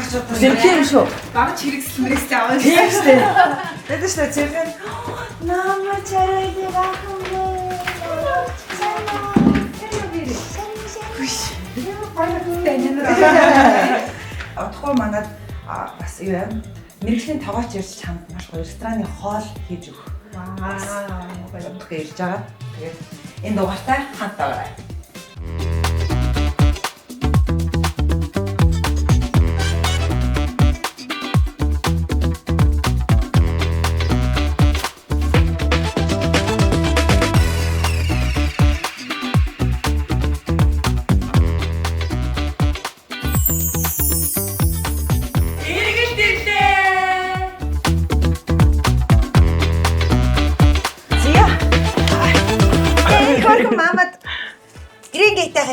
Тийм шүү. Багч хэрэгслэмээс аваад. Тийм шүү. Тэд шүү зэрэг намайг чарайдаг ахмаа. Отхоо манад бас юу юм мэрэгжлийн тогооч ирж чамд маш гоё рестораны хоол хийж өгөх. Ваа. Бодох ирж байгаа. Тэгээд энэ дугаартай хамт байгаарай.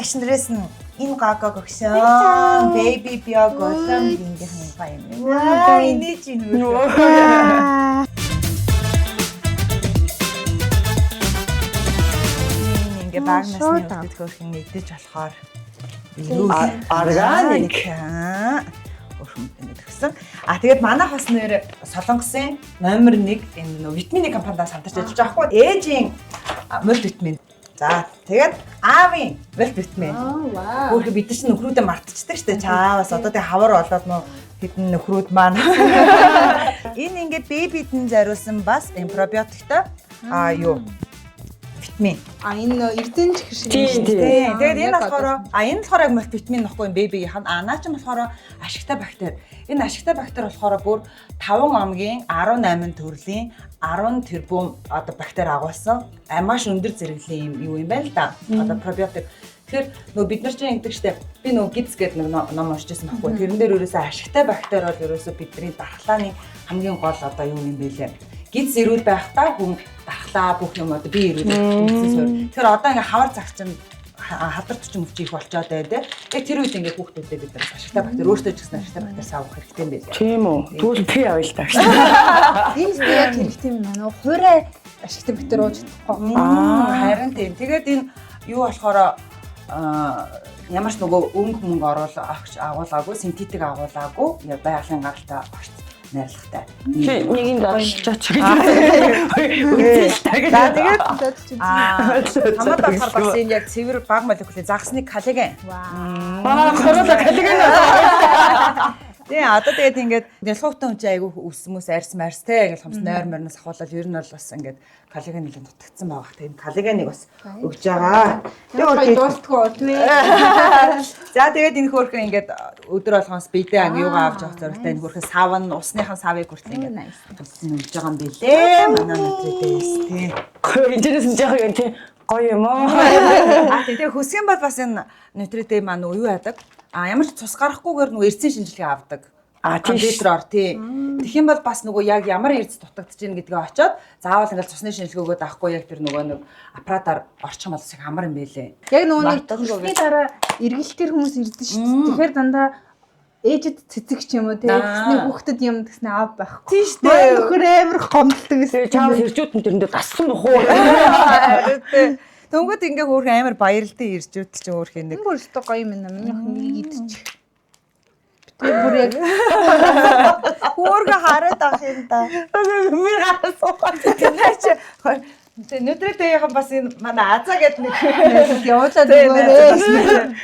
Гэгшнэрээс нь энэ гагаг өгсөн. Baby биог олон бингийнхэн гоё юм. Ваа, энэ чинь үү. Ингээ баг насны үдэт хөрхөн идэж болохоор органик хөрхөн өгсөн. Тэгээд манайх бас нэр Солонгосын номер 1 энэ витамины компаниудаас хамтарч ажиллаж байгаа хгүй. Ээжийн мультивитамин. За тэгээд аавын мультивитамин. Өөрхөн бид чинь нөхрүүдээ мартчихдаг штэ. Чааваас одоо тэг хавар болоод нөө хэдэн нөхрүүд маань. Энэ ингээд бэбидэн зориулсан бас пробиотиктой юу витамин. Энэ эрдэнэ чихэр шиг. Тэгээд энэ болохоор энэ болохоор яг мультивитамин нөхгүй бэбигийнх нь. Наа чинь болохоор ашигтай бактери. Энэ ашигтай бактери болохоор бүр 5 омгийн 18 төрлийн 10 тэрбум одоо бактери агуулсан маш өндөр зэрэглэлийн юм юу юм байна л да. Одоо пробиотик. Тэгэхээр нөгөө бид нар чинь ингэдэг штеп. Би нөгөө гидс гэдэг нэг ном уншижсэн байхгүй. Тэрэн дээр ерөөсөө ашигтай бактери бол ерөөсөө бидний дархлааны хамгийн гол одоо юу юм бэ лээ. Гидс эрүүл байхдаа хүн дархлаа бүх юм одоо би эрүүл байх. Тэгэхээр одоо ингээ хавар цагч нь хадар төчин өвчин их болчоод байна те. Яг тэр үед ингээ хүүхдүүдэд бид нар ашигтай бактери өөртөө ч гэсэн ашигтай бактери савах хэрэгтэй юм байна. Тийм үү. Тэгвэл би авъя л та. Энэ нь яг хэрэгтэй юм байна. Хуурай ашигтай бактери ууж чадахгүй. Харин тийм. Тэгээд энэ юу болохоор ямар ч нөгөө мөнгө агуулаагүй, синтетик агуулаагүй, байгалийн гаралтай огт найрлагатай. Нэг юм доошлооч. За тэгээд хамаад болохоор бас энэ яг цэвэр баг молекулын загсныг коллаген. Хороло коллаген. Тэгээ одоо тэгээд ингээд ялгууртай хүн чинь айгүй өсмөс арьс марс те ингээд хомс нойр морноос ахуулаад ер нь бол бас ингээд коллаген нэлээд дутагдсан байгаа. Тэгээд коллагеныг бас өгж байгаа. Тэгээд дуустгүй болтвэ. За тэгээд энэ хөөрхөн ингээд өдөр болгоноос бидээ анги юугаа авч явах зоригтой энэ хөөрхөн сав нь усныхан савыг хүртэл ингээд өгж байгаа юм билээ. Манай нэтрээдээс тий. Энэс нь жаа юм тий. Гоё юм уу? Тэгээд хөсгөн бол бас энэ нэтрээдээ маань юу яадаг? Ямар ч цус гарахгүйгээр нөгөө эрдсэн шинжилгээ авдаг. Компьютероор тий. Тэгэх юм бол бас нөгөө яг ямар эрдэс дутагдж ийн гэдгээ очоод заавал ингээл цусны шинжилгээгөө даахгүй яг тэр нөгөө нэг аппаратаар орчих юм бол их амар юм байлээ. Яг нөгөө нэг цусны дараа эргэлтэр хүмүүс ирдэ шүү дээ. Тэгэхээр дандаа ээжэд цэцэг ч юм уу тий. Цэцний хүүхдэд юм гэснэ аав байхгүй. Тий шүү дээ. Нөхөр амар гомдолдог гэсэн. Чаав хэрчүүд нь тэрэндээ дассан бохоо. Төнгөд ингээ хөөрхөн амар баярлалтай иржүүд ч хөөрхөн нэг. Бүр өстө гоё юм байна. Миний хүн идчих. Би бүр яг хөөргө хараад ах юм да. Би гараа суугаад. Тэнач нүтрээтэйхэн бас энэ манай Азаа гэдэг нэг явуулаад өгөөрэй.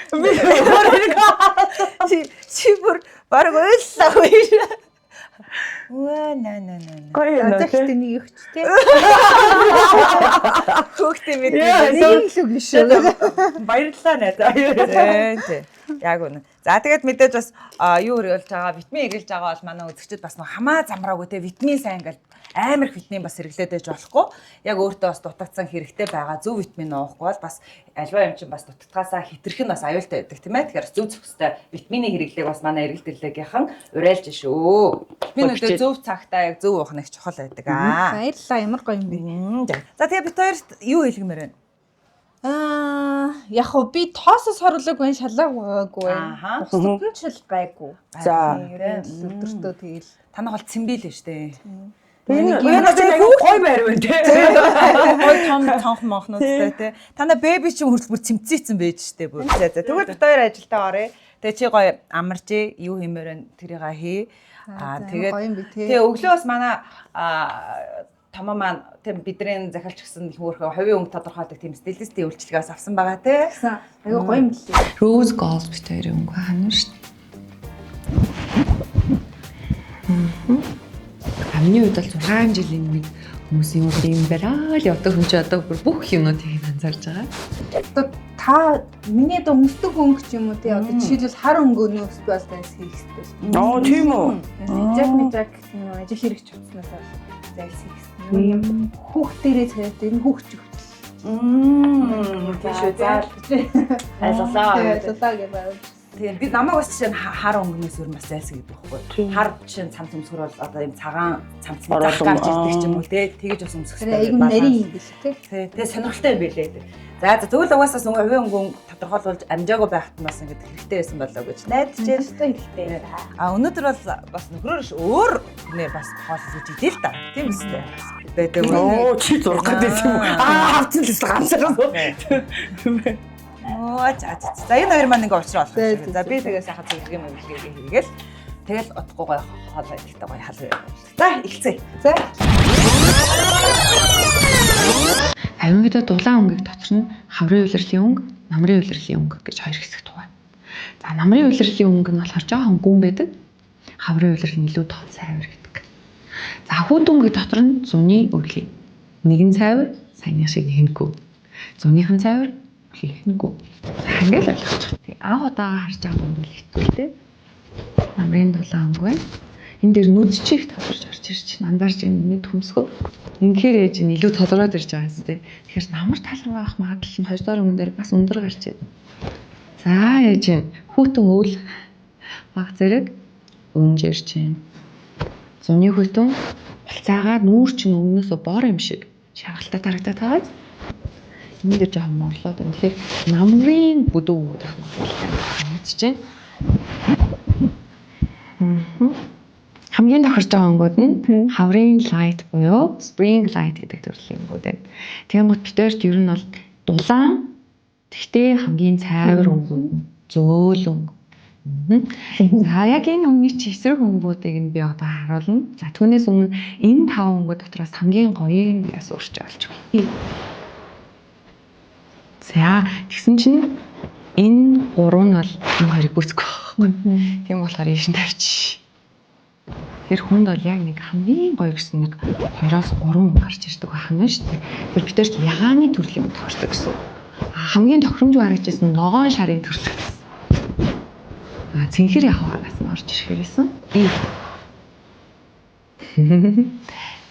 Би чи бүр баг ойллаа үү. Ваа на. Гоё юм Азаа ихтэй нэг өгч тий. Хөөхтэй мэд. Нэг л өгнө шүү. Баярлалаа найдаа. Тий. Яг үнэ. За тэгээд мэдээж бас юу хөрөөлж байгаа, витамин хэрэглэж байгаа бол манай үзэгчид бас хамаа замраагүй те витамин сайн ингээл амар их витамин бас хэрэглээд байж болохгүй. Яг өөртөө бас дутагдсан хэрэгтэй байгаа зөв витамин уухгүй бол бас альва юм чинь бас дутагдгаасаа хитрэх нь бас аюултай байдаг тийм ээ. Тэгэхээр зөв зөвхөстэй витамины хэрэглээг бас манай эргэлдэрлэгийнхэн уриалж шүү. Витаминуудыг зөв цагтаа яг зөв уух нь их чухал байдаг аа. Баярлалаа. Ямар гоё юм бэ. За тэгээд бид хоёрт юу хэлгэмээр байна? Яг хөө би тоосос хорлоогүй шалгаагүй байна. Бусдад нь ч л гайгүй. За өдөртөө тэгэл танах бол цэмбэл шүү дээ. Энэ гой байр байна те. Гой том цонх монхнуудтай те. Танаа бэби чинь хүртэл бүр цэмцээсэн байж штэ бүр. За тэгвэл бид хоёр ажилдаа оръё. Тэгээ чи гоё амарч юу хиймээр тэрийг хий. Тэгээд тэгээ өглөө бас манай томоо маань тийм бидний захиалч гэсэн хөөхөө хувийн өнгө тодорхойлдог тийм стилистийн үйлчлэгээс авсан байгаа те. Айгу гоё юм лээ. Rose Gold бит хоёрын өнгө хана шүү дээ. Амны үед бол 6 жилийн нэг хүмүүсийн өнгө юм бараал явдаг хүн чинь одоо бүх юмнуудыг анзаарж байгаа. Одоо та миний одоо өмсдөг өнгө ч юм уу тий одоо жишээлбэл хар өнгөнөөс би бас дайс хийх хэрэгтэй. Тийм үү. Жак юм ажил хэрэгч утснаас дайс хийх хэрэгтэй. Юм хүүхдэрээ цайд энэ хүүхч хөвтөл. Тийш үү. Айлалаа. Айлалаа гэж байна. Тийм би намайг бас чинь хар өнгнөөс өөр бас зайлсхийд байхгүй. Хар чинь цамц өмсгөр бол одоо юм цагаан цамц гарч ирдэг ч юм уу те. Тэгэж бас өмсөх хэрэгтэй. Айгу нарийн юм биш те. Тэгээ сонирхолтой юм байлээ. За зөвл угаасаа хувийн өнгө тодорхойлуулж амжаагүй байхад нас ингэ хэрэгтэй байсан болоо гэж найдаж хэрэгтэй. Өнөөдөр бол бас нөхрөөш өөр нэр бас хооллож идэл та. Тийм үстэй. Байдаг. Чи зурх гэдэг юм уу? Хавцсан л ганцхан. За энэ хоёр маань ингээ уучраа болох юм. За би тэгээ сайхан зөвлөгөө мөвлөгээ хийгээл. Тэгэл утгагүй гоё хоол байдагтай гоё халуун юм. За эхэлцээ. За. Аюунгидаа дулаан өнгийг дотор нь хаврын улирлын өнгө, намрын улирлын өнгө гэж хоёр хэсэгт байгаа. За намрын улирлын өнгө нь болохоор жоохон гүн байдаг. Хаврын улирал нь илүү тод сайвар гэдэг. За хүүт өнгө дотор нь зуны өглөө. Нэгэн сайвар, саяны шиг хэмгүй. Зуныхан сайвар хийхэнгүй. Ингээл ойлгочих. Анх удаага харж байгаа юм бол хэвтүүлтэй. Намрын дулаан өнгө байна. Энэ дээр нүд чих тодорч орж ирж андарч энэ төмсгөө. Инхээр ээж нь илүү толгойд ирж байгаа юм зү. Тэгэхээр намар талан авах магадлал нь 2 дахь өнгө дээр бас өндөр гарч байна. За ээж нь хүүтэн өвл баг зэрэг өнжирч байна. Зуны хүүтэн болцаагаар нүүр чинь өмнөөсөө бор юм шиг шагалтай тарагдаад байгаа. Энэ дээр жоохон морлоод байна. Тэгэхээр намрын бүдүү гэх юм байна. Мэдчихэв. Хамгийн тохирж байгаа өнгүүд нь хаврын light буюу spring light гэдэг төрлийн өнгүүд байна. Тэгмэд битэрт ер нь бол дулаан тэгтээ хамгийн цайвар өнгө, зөөл өнгө. За яг энэ өнгөний чи эсрэг өнгүүдийг нь би одоо харуулна. За түүнээс өмнө энэ 5 өнгө дотроос хамгийн гоёыг яс урьж олж байна. За тэгсэн чинь энэ 3 нь бол энэ хоёрыг гүйцэхгүй байхгүй. Тийм болохоор ийш нь тавьчих. Тэр хүнд бол яг нэг хамгийн гоё гэсэн нэг 2-3 гарч ирдэг байна шүү дээ. Тэр бид нар ягааны төрлийн юм тохирдог гэсэн. Хамгийн тохиромжгүй харагдчихсан ногоон шарын төрлөг. Цэнхэр яваагаас нь орж ирэхээрсэн.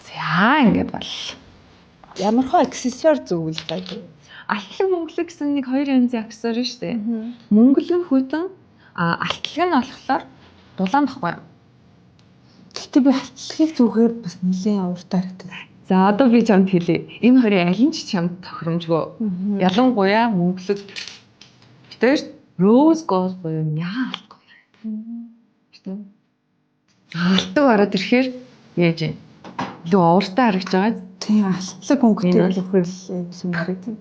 За ингэ бол Ямар хоо аксессуар зөвлөл гэдэг. алтан мөнгөлөг гэсэн нэг 2 янзын аксессуар шүү дээ. Мөнгөлөг хүйтэн алтлаг нь болохоор дулаан баггүй. Гэтэ би халтлагыг зүгээр бас нэлийн авартаа харагдав. За одоо би чамд хэлье. Энэ хоёрын аль нь ч чамд тохиромжгүй. Ялангуяа мөнгөлөг. Гэтэ rose gold буюу яа алдгүй. Алтан ороод ирэхээр яаж юм? Илүү ууртай харагдж байгаа. Тийм алтлаг өнгөтэй үлхэрлээ юм харагдав.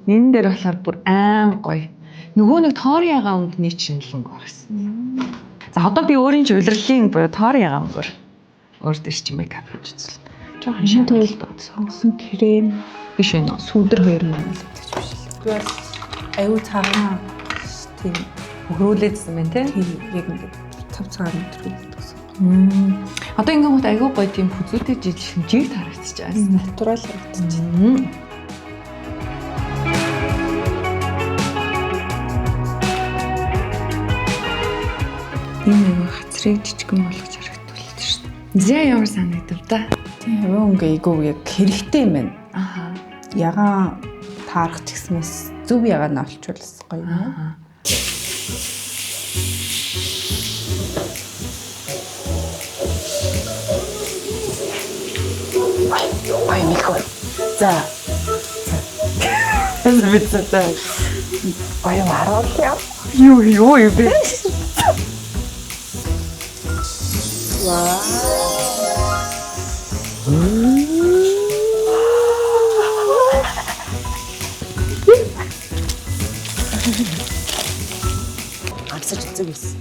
Энэ дээр болохоор бүр аим гоё. Нөгөө нэг тоорьяга өнгөний шинэлэн гарсан. За одоо би өөрийн ч улирлын буюу тоорьяга өнгөөр өөртөө ч мейкап хийж үзлээ. Жохон шин тойлд сонгосон крем биш ээ. сүудэр 2 юм л гэж биш л. Би бас аюу цаахан тийм өгрүүлээдсэн байна те. яг ингэ цав цагаан өдрөлдсөн. Одоо ингээд гот аюу гоё тийм хүзүүтэй жижиг жиг харагдчихж байгаа. Натурал харагдчих. Энэ аюу хацрыг жижигэн болгож харагдуулж шүү дээ. Зэ ямар санагдав та? Тийм хувийн өнгө айгуу яг хэрэгтэй юм байна. Аха. Ягаан таарах ч гэснээс зөв ягаан олчвал гоё юм. Ай микро. За. Энэ битсэн. Ой мараа. Юу бэ? Вау. цэцэг байсан.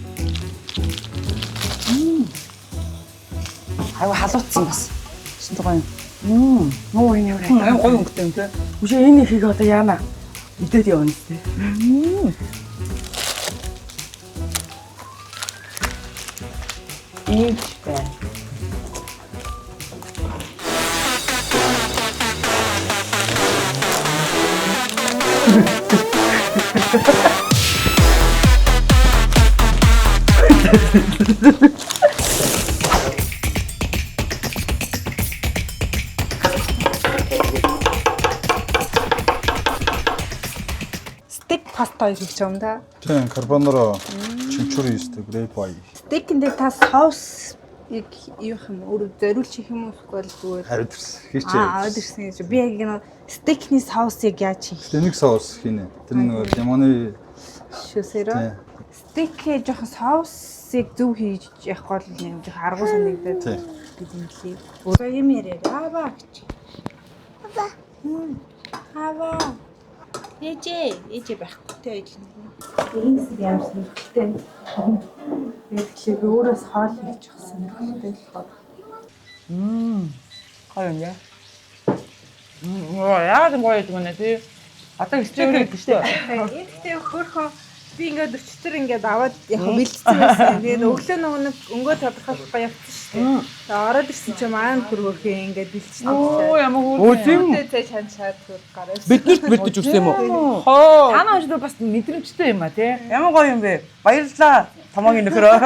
Аяа халуутсан бас. Шинэ гоё юм. Нуу энэ яг Аяа гоё өнгөтэй юм те. Үгүй энэ ихийг одоо яана. Идээд явна те. Ийж бай. Стейк паста хийж юм да. Тийм, карбонара, чимчури ёстой, грейп ай. Стейкэндээ та соус яг юу юм өөр зориулж хийх юм уу эсвэл зүгээр Хариу төрс. Хийчээ. аваад ирсэн гэж. Би яг энэ стейкний соусыг яаж хийх Тэнийг соус хийнэ. Тэр нэг лимоны шүүсээрөө. Стейкээ жоохон соусыг зөв хийж явах бол нэг жоохон аргуу санагдаад Тийм. гэдэг юм лээ. Өөрөө юм яриа. Аваа гэж. Аваа. Ээжээ байхгүй те ажил. Энийг ямарсан хэрэгтэй. Тэгэхээр би өөрөөс хоол хийж өгсөн хэрэгтэй л байна. Гоё юм яа. Яа тийм гоё юм нэ тий. Одоо стейк гэдэг шүү дээ. Гэхдээ хөөхөн би ингээд өчтөр ингээд аваад яг бэлдсэн байсан. Тэгээд өглөө нэг өнгөө тодорхойлохгүй явчихсан шүү дээ. Тэгээд ороод ирсэн чинь маань хөргөхийн ингээд бэлдсэн. Оо ямар Өө хөөрхөн. тийм үү чанд шаад гараад. Биднэрт бэлдэж өгсөн юм уу? Хоо. Та нар ч бас мэдрэмжтэй юм а тий. Ямар гоё юм бэ? Баярлалаа. Томоогийн нөхрөө.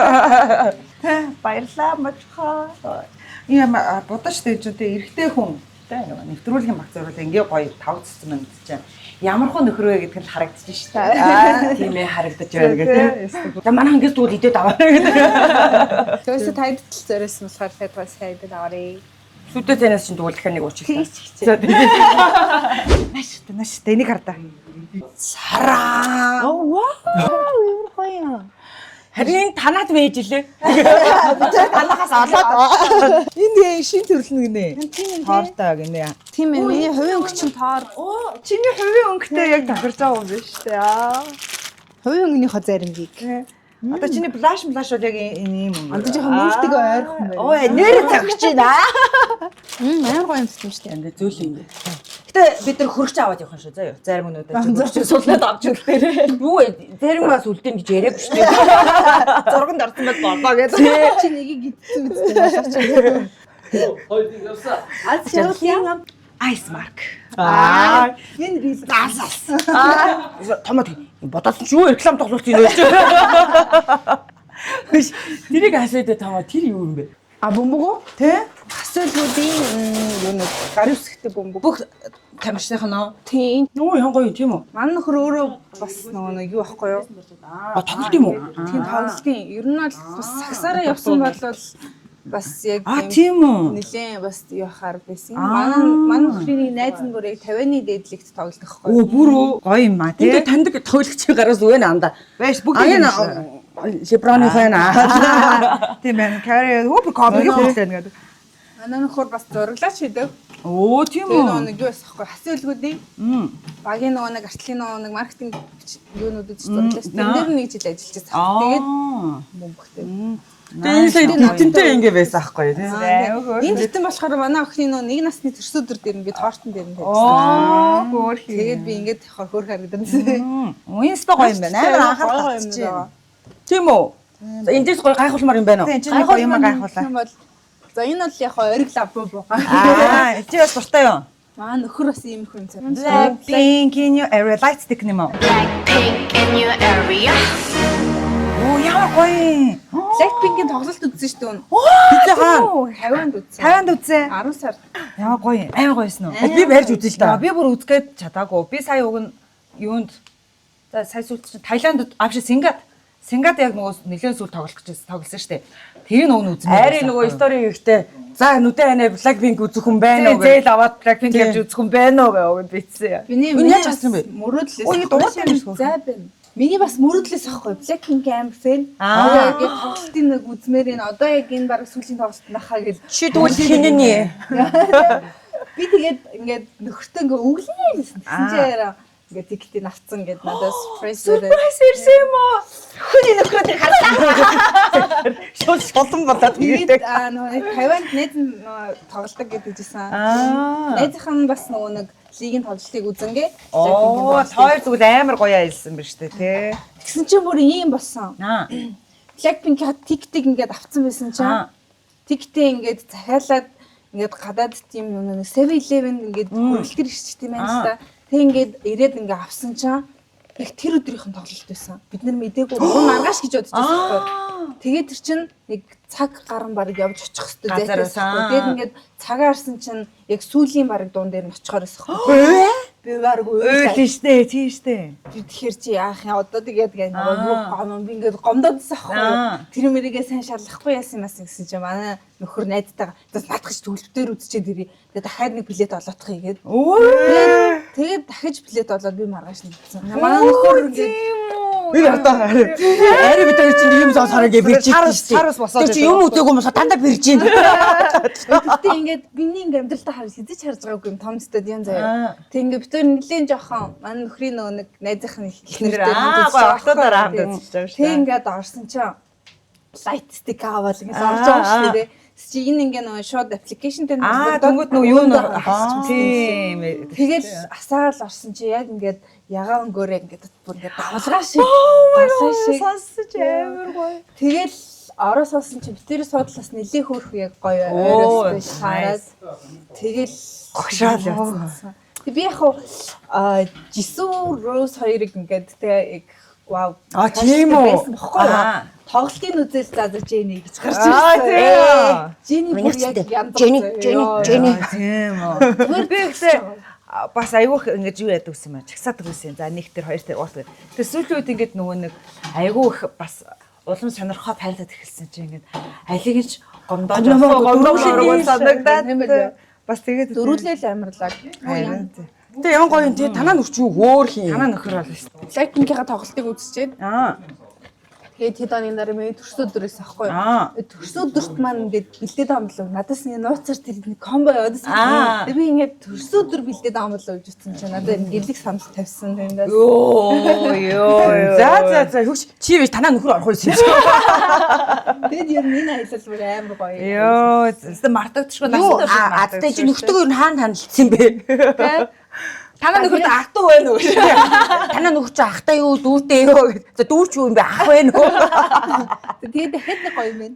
Баярлалаа мачхаа. Ийм будаж дэж үгүй эрэгтэй хүн тэ нэвтрүүлгийн баг зориул ингээ гоё тавцсан юм чинь. Ямар хөө нөхрөө гэдг нь харагдчих шүү дээ. Тийм ээ харагдаж байна гэдэг. За манай ангис дүүл идээд аваарай гэдэг. Тэгээс тайд тал зориулсан болохоор тайдгаас хайдад аваарэ. Сүдэ танаас чинь дүүл дахиад нэг уучлаа. За Нааш энийг хардаа. Сараа. Оо ямар гоё. харин танаад байж лээ. Танахаас олоод. Энд шин төрөлнө гинэ. Тийм Тоортой гинэ. Тийм ээ. Миний хувийн өнгөчин тоор. Оо, чиний хувийн өнгөтэй яг тохирж байгаа юм биш үү? Яа. Хувийн өнгөнийхөө заримгийг. Одоо чиний флаш бол яг энэ юм. Одоо жоохон мөвдөг ойрхон байна. Ой, нэр тагч байна. Амар гоё юмсан шүү дээ. Энд зөөл юм. Гэтэ бид нар хөргөж аваад явах шүү заяа. Зарим өнөдөө хөргөж суулгаад авч ирэхээр. Юу зарим бас үлдэн гэж яриаг шүү дээ. Зурганд орсон байт болоо гэдэг. Чи нэгийг гидсэн үстэй. Аз яах Ice mark. энэ рил Гасас. Томод бодосон ч юу реклам тоглуулт юм байж. Тэрийг асууад томоо тэр юу юм бэ? А бөмбөгөө? Тэ? Асуулгуудын юу нэг гарын үсгтэй бөмбөг. Бүх тамирчных нь Тийм. Нөө ян гоё тийм үү? Манай нөхөр өөрөө бас нөгөө нэг юу ахгүй юу? А тоглолт юм уу? Тийм тоглолтын ер нь бол бас сагсаараа явсан бол бас яг тийм үү. нэлээд бас юу хаар байсан. Манай нөхрийн найз нөхөр яг 50-ны дээдлэгт тоглох байхгүй. Оо бүр гоё юм аа тий. Энд таньдаг тоглогчийн гараас үе наанда. Байж бүгд А энэ Леброны фэн тийм байна. Карьер хөп копиг хөтлөн гэдэг. Манай нөхөр бас зураглаач хийдэг. Оо тийм Тэгээ үү. нөгөө нэг юу байсан байхгүй хасуулгуудын багийн нөгөө нэг артлын нөгөө нэг маркетинг юунуудад зураглаач. Тэр нэг жил ажиллаж байгаа. Тэгээд бөмбөгтэй. энэ сая тэнтэй ингэ байсан аахгүй тий. Энэ тэтэн болохоор манай охины нөгөө нэг насны төрсөдөр дээр ингээд тоортон дээр ингээд Оо хөөрхий. тэгээд би ингээд хөөр харагдсан. Уинста гоё юм байна. Амар анхаарал юм татчих. даа. Тийм үү? Эндээс гоё гайхуулмаар юм байна уу? Тийм чинь гоё юм гайхуулаа. За энэ бол яг ориг лабо буугаа. Чи бас дуртай юу? Маа нөхөр бас ийм их юм цаа. Blackpink in your area light stick нэм үү? Blackpink in your area. Оо яа гоё. Blackpink-ийн тоглолт үзсэн шүү дээ. Бид хаана? Хавианд үзсэн. Тавианд үзээ. 10 сар. Яа гоё. Айн гоёсэн уу? Би барьж үзэн л та. Би бүр үзгээд чадаагүй. Би сая уг нь юунд за сая сүүлд чинь Таиландд Сингад яг нөгөө нэлээд сүүл тоглосон шүү дээ. Тэр нь уг нь үзмээр. Айрын нөгөө стори ихтэй. За нүдэн ханаа Blackpink үзэх хүн байна уу? Зээл аваад Blackpink явж үзэх хүн байна уу гэж бичсэн. Миний яаж ассан бэ? мөрөөдлөөс. Ой, дуусах юм шиг. За байна. Миний бас мөрөөдлөөс ахгүй. Blackpink амар фэн. Аа. Яг тоглолтын нэг үзмээр энэ одоо яг энэ баг сүүлийн тоглолт нахаа гэж. Чи тэгвэл хинэний. Би тэгээд ингээд нөхөртөө ингээд өглөө гэсэн чинь яараа ингээд тиктийг авцсан гэд надад surprise ирсэн юм уу? Хүний нөхрөд харлаа. Шулан болоод тэгээд нөгөө Тайванд найз нь тоглолдог гэдэг жисэн. Найзынхан бас нөгөө нэг лигийн тоглолтыг үзэнгээ. Оо, хоёр зүйл амар гоё аялсан биз дээ, тий. Тэгсэн чинь бүр ийм болсон. Blackpink тиктийг ингээд авцсан байсан чинь тиктээ ингээд захиалаад ингээд гадаад тийм нэг 7-Eleven ингээд хүрэлтэр ирчих тийм байна л да. Тэг ингээд ирээд ингээд авсан чинь яг тэр өдрийнхэн тоглолт байсан. Бид нар мэдээгүй маргааш гэж бодож байсан байхгүй. Тэгээд тэр чинь нэг цаг гарan бараг явж очих хэвээр зайтай. Тэгээд ингээд цагаа харсан чинь яг сүүлийн бараг дуун дээр нь очихоор байсан. Би бараг Үйл штэ, тийм штэ. Тэгэхээр чи яах юм одоо тэгээд гомон би ингээд гомдоодсан аахгүй. Тэр мэрийгээ сайн шалгахгүй яасан юмас гэсэн чинь манай нөхөр найзтайгаа наадах ч төлөвтөр үзчихэд ирээ. Тэгээд дахиад нэг билет олоодох хийгээд. Тэгээд дахиж билет олоод би маргааш нь болсон. Манай нөхөр ингээд Би одоо арай бид хоёр чинь юм сонсороо гэж бирж идсэн шүү дээ. Сараас босоод. Тэр чи юм үтээгүй юм дандаа бирж ийн. Тэгтээ ингээд биний ингээд амьдралтаа харж хизэж харж байгаагүй юм том стадион заяа. Тэг ингээд бид хоёр нэлийн жоохон манай нөхрийн нөгөө нэг найзынхын ихнэртэй гоё октодоор хамт үзэж байгаа шүү. Тэг ингээд орсон чинь light stick аваад ингээд орж байгаа шүү дээ. Чи энэ ингээ нөгөө шууд аппликейшн дээр дөнгөд нөгөө юу нэг тийм тэгэл асаал орсон чи яг ингээд ягаа өнгөөрөө ингээд бүр ингээд давлгаа шиг сонсож амар гоё. тэгэл орос олсон чи битэрийн суудлаас нэлээ хөөрх яг гоё ойроос биш хараад тэгэл гогшаал явсан. Тэг би яг Jisoo Rose хоёрыг ингээд тэг яг вау тийм үү тоглолтын үзэл зааж Jenny гэж гарч ирсэн. Jenny бүр яг янз Jenny тийм үү. Би ихтэй бас айгүйх ингэж юу яадаг гэсэн юм чагсаадаг байсан. За нэг тэр хоёр тэр уулт. Тэр сүүлийн үед ингэж нөгөө нэг айгүйх бас улам сонирхоо файлаад эхэлсэн чинь ингэж алиг нь гомдоож гомдоож санагдаад бас тэгээд дөрүүлээл амарлаа. Тэгээ ямар гоё юм тий танаа нөхч юу хөөр хин. Танаа нөхөр бол шүү дээ. Blackpink-ийн тоглолтыг үзчихээд. Тэгээд хэд оны дараа миний төрсөн өдрөөс ахгүй. Төрсөн өдөрт маань ингээд бэлдээд амлаа. Надаас нэг нууцаар тэр нэг комбо яваад байсан. Би ингээд төрсөн өдөр бэлдээд амлаа гэж утсан чинь надад гэлэг санал тавьсан тэндээс. Йоо. За хөөч чи биш танаа нөхөр орох байсан юм шиг. Тэгээд ер нь энэ аялал бүр амар гоё. Йоо. Зөв мартагдчихгүй настай шүү. Адтай чи нөхдөг ер нь хаана хандалцсан бэ? Танаа нөхөрт ахтуу байна уу? Танаа нөхөр чи ахтай юу, дүүтэй юу гэж. За дүүч юу юм бэ? Ах байна уу? Тэгээд хэд нэг гоё юм бэ?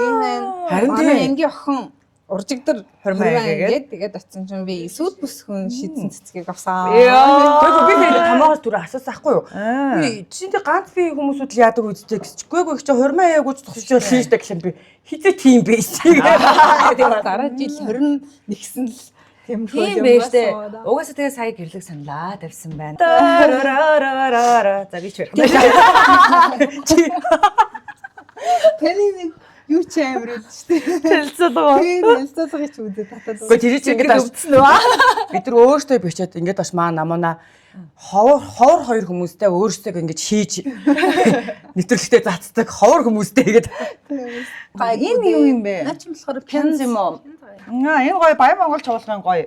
Энэ харин тийм ангийн охин уржигдэр хормоо тэгээд очсон чинь би сүд бүсгүн шийдсэн цэцгийг авсан. Тэгвэл би тэгээд томоогоос түр асуусан ахгүй юу? Би чиний ганц би хүмүүсүүд л яадаг үсттэй гэсчгүй чи хормоо яагууч тусч шийддэг гэхэл би хизээ тийм байсан. Тэгээд дараа жил 20 нэгсэн л тийм байж тээ. Угаасаа тэгээ сая гэрлэг саналаа тавьсан байна. За би ч чи Тэний нэг юу ч амар л шүү дээ. Хэлцэлгөө. Хэлцэлгөө ч үзээ татаад. Гэхдээ тэр чинь ингэж өвдсөн үү? Бид нар өөрсдөө бичээд ингэж бас маа намуна ховор хоёр хүмүүстэй өөрсдөө ингэж хийж нэвтрүүлэгтээ цацдаг ховор хүмүүстэй гэдэг. Энэ юу юм бэ? Наа чи болохоор пянз юм уу? Энэ гоё Баян Монгол чуулгын гоё.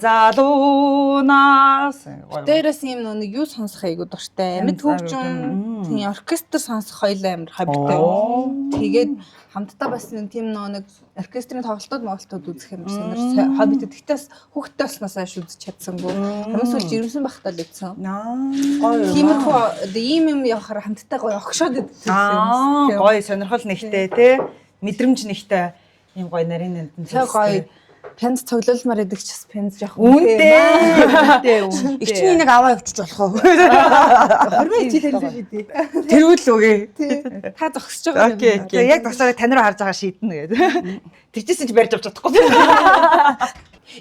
Залуунаас дээрээс юм нэг юу сонсох айгуу дуртай. Амьд хөгжим тийм оркестр сонсох хоёлаа амар хавьтай. Тэгээд хамтдаа бас нэг тийм нэг оркестрийн тоглолтууд үзэх юм сонир хоббит. Тэгтээ бас хүүхдтэй болсноос хойш үзэж чадсангүй. Хүмүүс л жирэмсэн багтаа л үзсэн. Гоё. Тиймэрхүү ийм юм явахаар хамтдаа гоё огшоод идсэн. Гоё сонирхол нэгтэй те. Мэдрэмж нэгтэй ийм гоё нарийн нандин гоё. Пянз цоглуулмаар идэх ч бас пянз яах үнтэй. Ичний нэг аваа явчих болох уу? 20 жил хэлсэн шүү дээ. Тэрүүл үгүй. Та зогсож байгаа юм. Окей. Яг тасараа тань руу харж байгаа шийднэ гэдэг. Тэгжсэн чи барьж авч чадахгүй.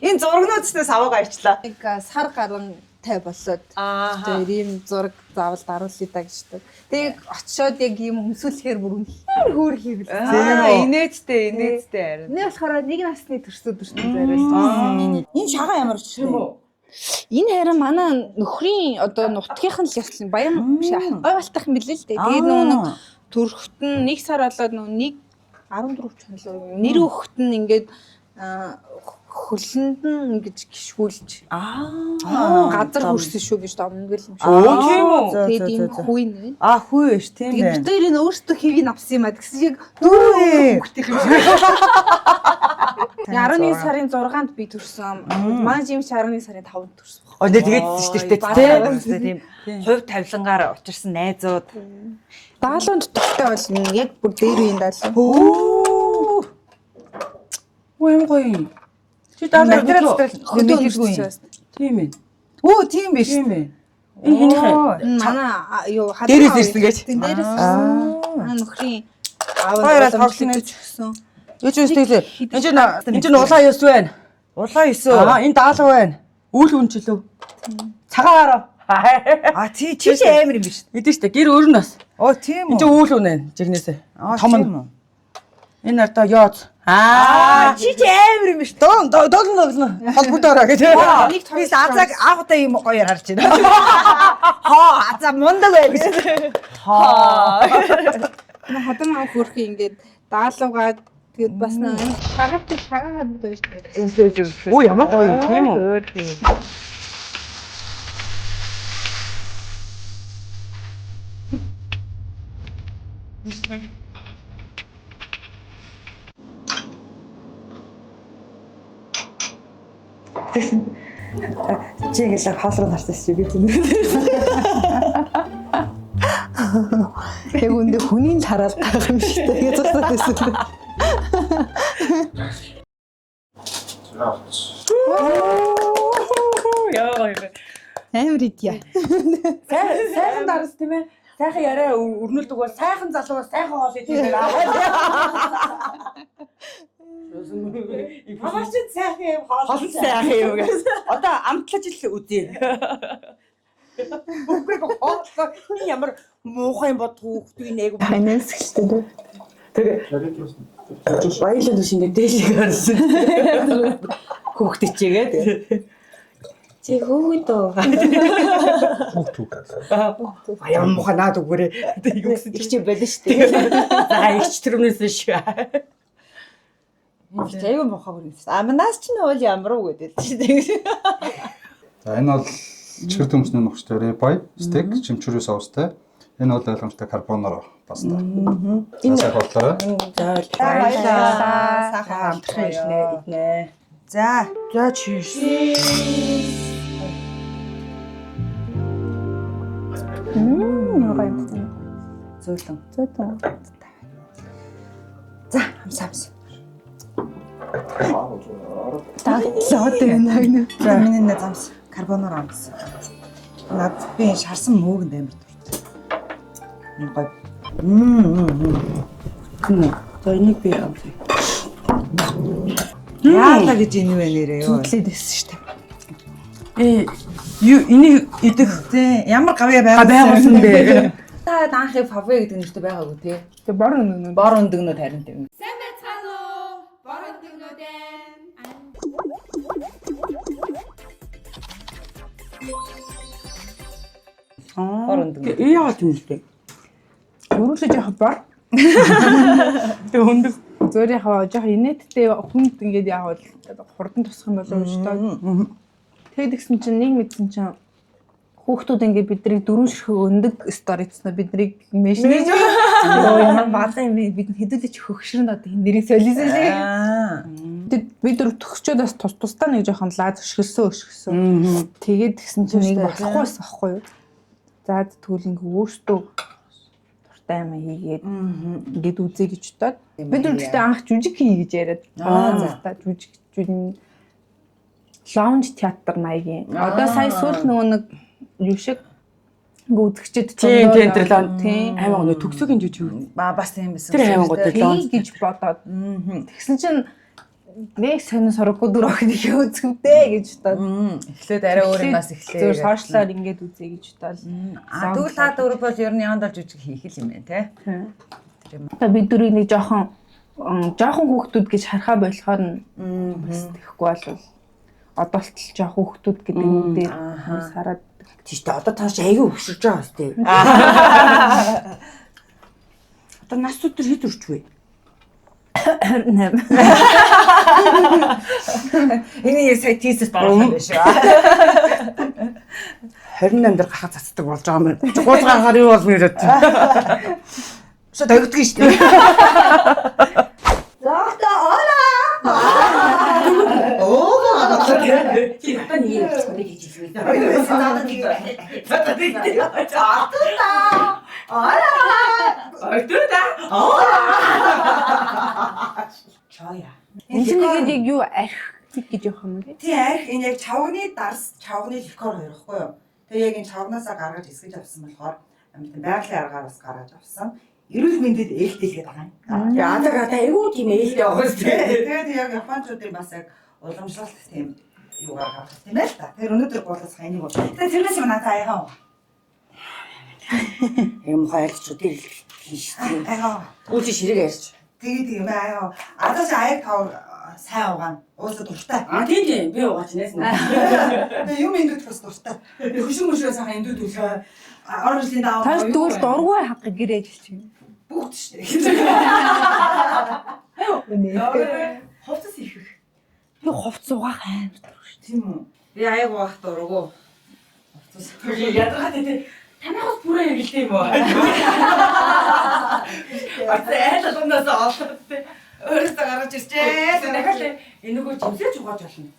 Энэ зургнуудснаас аваагаа ирчлаа. Нэг сар гарантай болоод тэр ийм зураг заавал даруулъя да гэжтэй. Тэг очиод яг ийм өмсүүлэхээр бүр үнээр хөөр хийвэл. Инээдтэй харин. Энэ болохоор нэг насны төрсөд зориулсан. Энэ шагаа ямар ч юм уу? Энэ харин манай нөхрийн одоо нутгийнх нь л явсан баян гой балтах юм билээ л дээ. Тэгээд нэг төрхт нь 1 сар болоод нэг 14 ч хоног нэр өгөхт нь ингээд хөлөнд нь ингэж гიშгүүлж Аа. газар хүрсэн шүү гэж домногөл юм шиг. тийм үү? Тэгээд ийм хүй нэ. Хүү биш тийм Тэгээд ээ. бид хоёрын өөрсдөө хэвийг авсан юм а гэсэн яг Дүүрээ. хүүхдийн юм шиг. 11 сарын 6-нд би төрсөн. Манай жим 11 сарын 5-нд төрсөн. Тэгээд шүү дээ тийм. Хувь тавилангаар учирсан найзууд. Даалуунд төгтэй бол яг бүр дээр үеийн даалуу. Оо юм гоё. Чи даалгавар Хөдөлгөөн. тийм ээ. Өө тийм биш. Тийм ээ. Энэ хинийхээ. Манай юу Дээрээс ирсэн гэж? Тийм дээрээс ирсэн. Манай нөхрийн аав Хоёроо боломжтой тоглоно. өгсөн. Юу ч үстэй. Энд чинь улаан ёс байна. Улаан ёс. Энэ даалгав байна. Үйл үнчлөө. Цагаар. Тий чи амар юм биш. Эдэн штэ гэр өөр нь бас. Оо тийм Энд чинь үйл үнэ жигнэсээ. Том нь. юм. Энэ ардаа ёоц. Чи амар юм биш. Доглно. Холбогдоороо гэж. Нэг тоос азаг аахтай юм гоё харж байна. Азаа мундаг бай гэж. Хадам аав хөрхи ингээд даалуугаад тэгээд бас нэг шагаад байж тээ. Оо ямар гоё тийм үү? Чи гэлээ хаалруу нарцсан чи би тийм. Яг үндэ хүний л хараад байгаа юм шиг тэгээд зогсоод байсан. Амар идя. Сайхан дарс тийм ээ. Сайхан яриа өрнүүлдэг бол сайхан залуу сайхан хоол идэх юм байна. Хамаач сайхан юм Хоол сайхан юм гэж. Одоо амтлаж л үзье. Би ямар муухай бодгоо хүүхдийн нэг Финанс гэжтэй. баялаг шинэ дээлийг харсан. Хүүхдээ чигээд. Чи хүүхэд дөө. Аяа муухай наад өгөөрэй. Юу гэсэн чи болно шүү дээ. За их төрнөөс шүү. Айгу мохоо бүрээс. Манаас ч нь уул ямар уу гэдэг чинь. За энэ бол чихэр төмсний нөхцөл ребай, стейк, чимчүүрийн соустай. Энэ бол ойлгомжтой карбонара паста. Энэ сайн бодлоо. Баярлалаа. Сайхан Хамтран иднэ. За. Cheers. Зөөлөн. Зөөлөн. За, хамсаамс. Таглаад байна. За, миний нэ замс карбонара амс. Над би шарсан мөөг амар дуртай. Энэ гоё. За энийг би амс. Яалаа гэж энэ вэ нэрээ юу? Зүтлээд байсан шүү дээ. Юу энийг идэх Тэ ямар гавьяа байгуулсан бэ? Та анхны фаве гэдэг нэртэй байгаагүй тий. Тэгээ бор өнөг. Бор өндөгнөө тарин тийм. Бор өндөгнөө. Яагаад тийм л дээ? Өөрөөсөө жоох бор. Тэг өндөг. Зөөр яхаа жоох инээдтэй хүнд ингээд яавал хурдан тусах юм болов шүү дээ. Тэгэд гисэн чинь нэг мэдсэн чинь хүүхдүүд ингээд биднийг дөрөв ширхэг өндөг сторицсноо биднийг мэшнэж ямар баалаа юм бид хэдүүлж хөгшрөнд одоо нэрийг солисон шиг. Бид дөрөв төгсчөөд бас тусдаа нэг жоохон лаз өшгөлсөн. Тэгээд гисэн чинь нэг болохгүй байсан байхгүй юу? За тэгвэл ингээд өөртөө дуртай юм хийгээд ингээд үзье гэж бодоод бид өөртөө анх жүжиг хий гэж яриад. За жүжиг лаунж театр маягийн. Одоо сая сүүл нөгөө нэг юу шиг үзэгчд Тийм аймаг нөө төгсөгийн жүжиг. Бас тийм байсан. Тэр аймаг тий гэж бодоод тэгсэн чинь нэг сонин сургуу дөрөв охин их үзэвдээ гэж бодоод Эхлээд арай өөр юм бас эхлэе. зөв сошиалаар ингээд үзье гэж бодоод Тэгвэл та дөрөв бол ер нь яндал жүжиг хийх юм байна те. одоо бид дөрөв нэг жоохон хүүхдүүд гэж харахаа болохоор нь бас тэгэхгүй болвол одоолтол жоохон хүүхдүүд гэдэг юм дээр хүмүүс хараад Тийш дээ одоо тааш аягүй өшөж байгаа бас тий. Одоо нас өдөр хэд өрч вэ? Энийг сая тийсээс боолсон биш үү? 28 дээр гахаа цацдаг болж байгаа юм. Гуйцгаагаар юу болно гэдэг. Шо дагтдаг шүү дээ. Чоя. Энэ нэг юу арх гэж явах юм бэ? Тий арх энэ яг чавганы дарс чавганы ликор хоёр ихгүй юу. Тэгээ яг энэ чавгнаасаа гаргаж эсгэж авсан болохоор амтан байгалийн аргаар бас гаргаж авсан. Эрүүл мэндэд ээлтэлгээд байгаа юм. Тэгээ та айгүй тийм ээлтэй байгаа шүү дээ. Тэгээд яг японочдын бас яг уламжлалт тийм юугаар гаргах тийм ээ л та. Тэр өнөөдөр болоос хайныг бол. Тэгээд тэрнээс юм надад аягаа. Юм хайлч үгүй тийш. Аягаа. Үүлжи ширэг ярьж. Тэгээд юм аягаа. Адаас аяг тав сайн угаана. Уусаа дуртай. Тийм би уугач нээс. Тэгээ юм эндүүд бас дуртай. Хөшин мөшөө сайхан эндүүд үлээ. Оржлын даав. Таш дүүр дургуй хаг гэрээ ажиллаж байна. Бүгд шүү дээ. Хувцас ихэх. Би хувц угаах амар дургүй шүү. Тийм үү? Би аяг угаах дурггүй. Хувцас. Ядаргаад тий. Танайхаас бүрээ хэрэгэлтэй юм уу? Айлал унаасаа олоод тий. Өөрөөсөө гаргаж ирчээ. Дахиад энэгүй жимсэж угааж болно.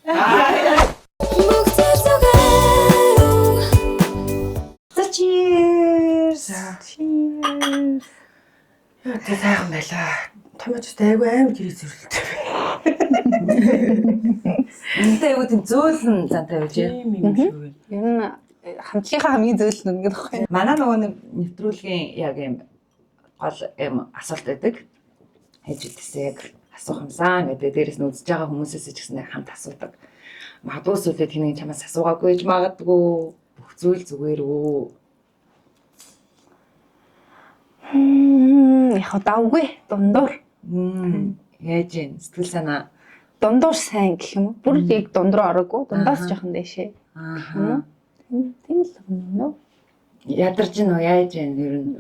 Cheers. Cheers. Яа тэ сайхан байлаа. Томоочтой айгүй амар гэрээ зөрлөлтэй. Үнэтэй айгүй тийм зөөлөн зантай байж. Тийм юм шүү. Ер нь хамтлагийнхаа хамгийн зөөл нь ингэдэг байхгүй. Манай нөгөө нэг нэвтрүүлгийн яг юм гол юм асуулт байдаг. Хэжилтээсээ яг асуух юмсан гэдэг. Дээрээс нь үзэж байгаа хүмүүсээс ч гэсэн хамт асуудаг. Магадгүй сүлээ тэнийг чамаас асуугаагүй ч магадгүй бүх зүйл зүгээр үү. Яг давгүй дундуур. Яаж юм сэтгэл санаа. Дундуур сайн гэх юм уу? Бүр яг дундуур ороогүй. Дундаас жоохон дэшээ. Аа. Тийм л юм нөө. Ядарч нь яаж юм ер нь.